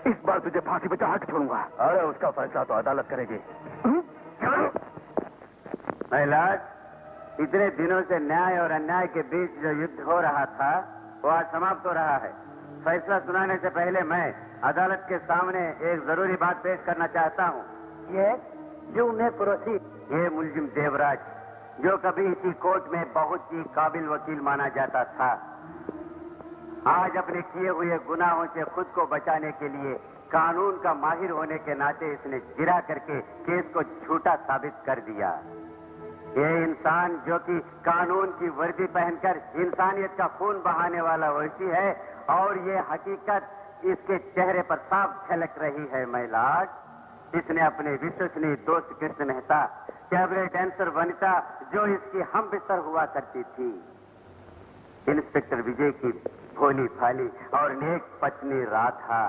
[SPEAKER 5] इस बार तुझे फांसी पे चढ़ा के छोड़ूंगा।
[SPEAKER 1] अरे उसका फैसला तो अदालत करेगी।
[SPEAKER 3] महिलाज, इतने दिनों से न्याय और अन्याय के बीच जो युद्ध हो रहा था वो आज समाप्त हो रहा है। फैसला सुनाने से पहले मैं अदालत के सामने एक जरूरी बात पेश करना चाहता हूँ। ये मुलजिम देवराज, जो कभी इसी कोर्ट में बहुत ही काबिल वकील माना जाता था, आज अपने किए हुए गुनाहों से खुद को बचाने के लिए कानून का माहिर होने के नाते इसने जिरा करके केस को झूठा साबित कर दिया। ये इंसान जो कि कानून की वर्दी पहनकर इंसानियत का खून बहाने वाला वैसी है, और ये हकीकत इसके चेहरे पर साफ झलक रही है। महिलाज, इसने अपने विश्वसनीय दोस्त कृष्ण मेहता, कैबरे डांसर वनिता जो इसकी हम बिस्तर हुआ करती थी, इंस्पेक्टर विजय की भोली भाली और नेक पत्नी राधा,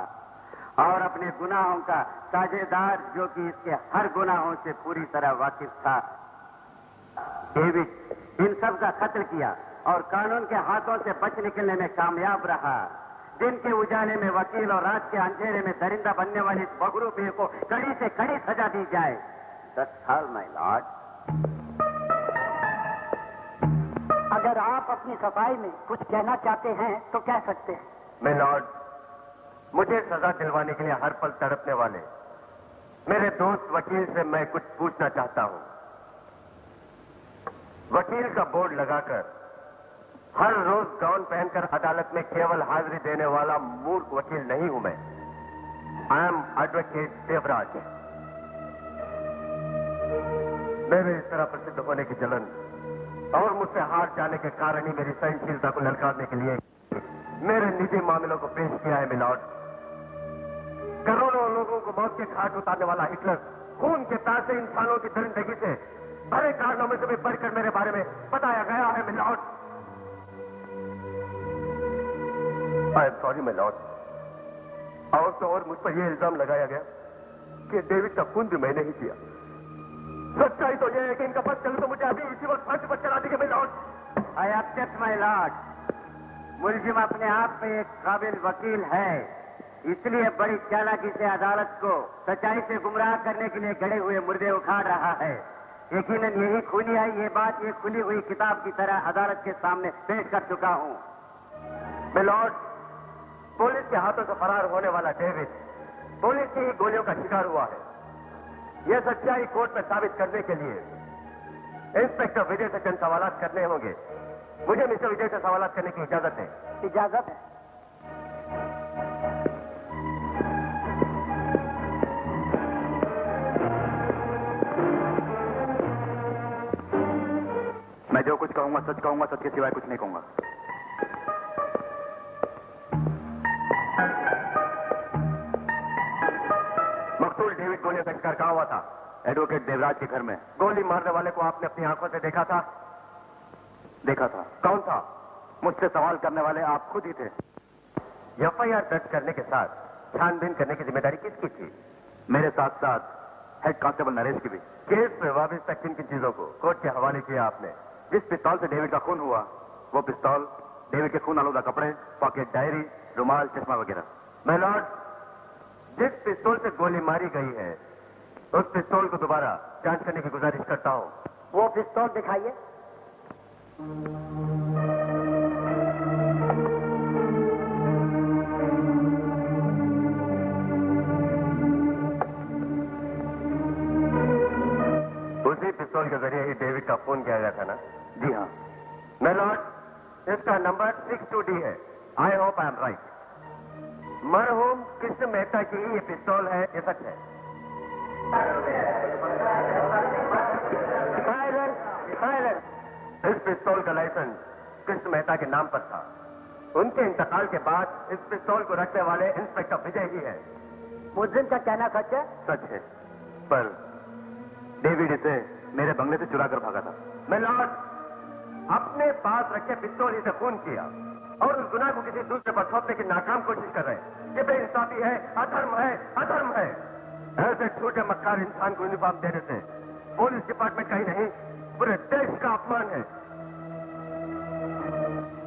[SPEAKER 3] और अपने गुनाहों का साझेदार जो कि इसके हर गुनाहों से पूरी तरह वाकिफ था, डेविड, इन सब का कत्ल किया और कानून के हाथों से बच निकलने में कामयाब रहा। दिन के उजाले में वकील और रात के अंधेरे में दरिंदा बनने वाली इस बगरू पीर को कड़ी से कड़ी सजा दी जाए। 10 साल, माय लॉर्ड।
[SPEAKER 4] अगर आप अपनी सफाई में कुछ कहना चाहते हैं तो कह सकते हैं।
[SPEAKER 1] मैं लॉर्ड, मुझे सजा दिलवाने के लिए हर पल तड़पने वाले मेरे दोस्त वकील से मैं कुछ पूछना चाहता हूं। वकील का बोर्ड लगाकर हर रोज गाउन पहनकर अदालत में केवल हाजिरी देने वाला मूर्ख वकील नहीं हूं मैं। I am advocate Devraj. मेरे इस तरह प्रसिद्ध होने की जलन और मुझसे हार जाने के कारण ही मेरी सहनशीलता को ललकारने के लिए मेरे निजी मामलों को पेश किया है मिलॉर्ड। करोड़ों लोगों को मौत के घाट उतारने वाला हिटलर खून के तार से इंसानों की दरिंदगी से भरे कारनामे से भी बढ़कर मेरे बारे में बताया गया है milord. I am sorry milord. और तो और मुझ पर यह इल्जाम लगाया गया कि डेविड का खून भी मैंने ही किया। सच्चाई तो यह है कि इनका पद चले तो मुझे अभी इसी वक्त फांसी पर चढ़ा देंगे milord.
[SPEAKER 3] I accept my lord. मुलजिम अपने आप में एक काबिल वकील है, इसलिए बड़ी चालाकी से अदालत को सच्चाई से गुमराह करने के लिए गड़े हुए मुर्दे उखाड़ रहा है। यकीनन यही खूनी है। ये बात ये खुली हुई किताब की तरह अदालत के सामने पेश कर चुका हूं।
[SPEAKER 1] मिलॉर्ड, पुलिस के हाथों से फरार होने वाला डेविड पुलिस की ही गोलियों का शिकार हुआ है। यह सच्चाई कोर्ट में साबित करने के लिए इंस्पेक्टर विजय से चंद सवालात करने होंगे। मुझे मिस्टर विजय से सवालात करने की इजाजत है।
[SPEAKER 4] इजाजत है।
[SPEAKER 5] मैं जो कुछ कहूंगा सच कहूंगा, सच के सिवाय कुछ नहीं कहूंगा।
[SPEAKER 1] मकतूल डेविड गोलियों का शिकार कहां हुआ था?
[SPEAKER 5] एडवोकेट देवराज के घर में।
[SPEAKER 1] गोली मारने वाले को आपने अपनी आंखों से देखा था?
[SPEAKER 5] देखा था।
[SPEAKER 1] कौन था?
[SPEAKER 5] मुझसे सवाल करने वाले आप खुद ही थे।
[SPEAKER 1] एफआईआर दर्ज करने के साथ छानबीन करने की जिम्मेदारी किसकी थी?
[SPEAKER 5] मेरे साथ साथ हेड कांस्टेबल नरेश की भी।
[SPEAKER 1] केस में वापिस तक किन किन चीजों को कोर्ट के हवाले किया आपने?
[SPEAKER 5] जिस पिस्तौल से डेविड का खून हुआ वो पिस्तौल, डेविड के खून आलूदा कपड़े, पॉकेट डायरी, रुमाल, चश्मा वगैरह।
[SPEAKER 1] मैं लॉर्ड, जिस पिस्तौल से गोली मारी गई है उस पिस्तौल को दोबारा जांच करने की गुजारिश करता हूं।
[SPEAKER 4] वो पिस्तौल दिखाइए।
[SPEAKER 1] उसी पिस्तौल के जरिए ही डेविड का खून किया गया था ना?
[SPEAKER 5] जी हाँ।
[SPEAKER 1] मैं लॉर्ड, इसका नंबर 62D है। I hope I am right. मरहूम कृष्ण मेहता की ही ये पिस्तौल है, ये सच है? इस पिस्तौल का लाइसेंस कृष्ण मेहता के नाम पर था। उनके इंतकाल के बाद इस पिस्तौल को रखने वाले इंस्पेक्टर विजय ही है।
[SPEAKER 4] मुलजिम का कहना सच है?
[SPEAKER 1] सच है,
[SPEAKER 5] पर डेविड इसे मेरे बंगले से चुरा कर भागा था।
[SPEAKER 1] मैं लॉर्ड, अपने पास रखे पिस्तौल ही से खून किया और उस गुनाह को किसी दूसरे पर थोपने की नाकाम कोशिश कर रहे हैं। ये बेइंसाफी है, अधर्म है, अधर्म है। ऐसे छोटे मक्कार इंसान को यूनिफॉर्म देने से पुलिस डिपार्टमेंट का ही नहीं पूरे देश का अपमान है।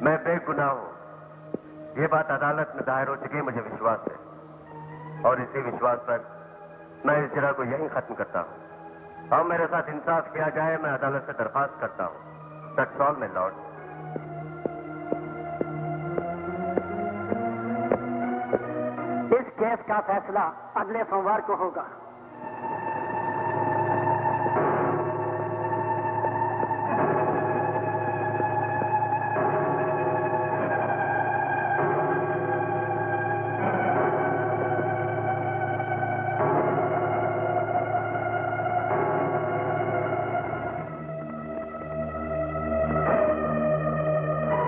[SPEAKER 1] मैं बेगुनाह हूं, ये बात अदालत में दायर हो चुकी है, मुझे विश्वास है। और इसी विश्वास पर मैं इस जरा को यहीं खत्म करता हूँ। अब मेरे साथ इंसाफ किया जाए, मैं अदालत से दरखास्त करता हूँ। That's all my lord.
[SPEAKER 5] इस केस का फैसला अगले सोमवार को होगा।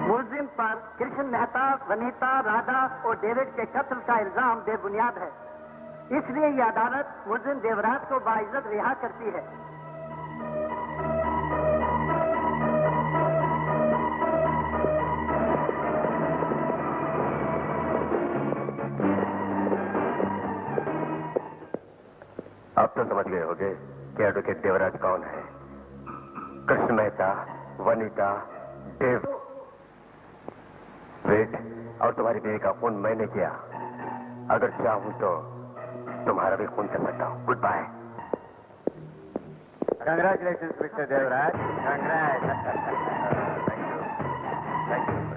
[SPEAKER 5] मुलजिम पर कृष्ण मेहता, वनीता, राधा और डेविड के कत्ल का इल्जाम बेबुनियाद है, इसलिए यह अदालत मुलजिम देवराज को बाइज्जत रिहा करती है।
[SPEAKER 1] आप तो समझ गए होंगे कि एडवोकेट देवराज कौन है। कृष्ण मेहता, वनीता, डेविड और तुम्हारी बीवी का खून मैंने किया। अगर चाहूं तो तुम्हारा भी खून कर सकता हूं। Good bye.
[SPEAKER 3] Congratulation mister Devraj.
[SPEAKER 1] Thank you.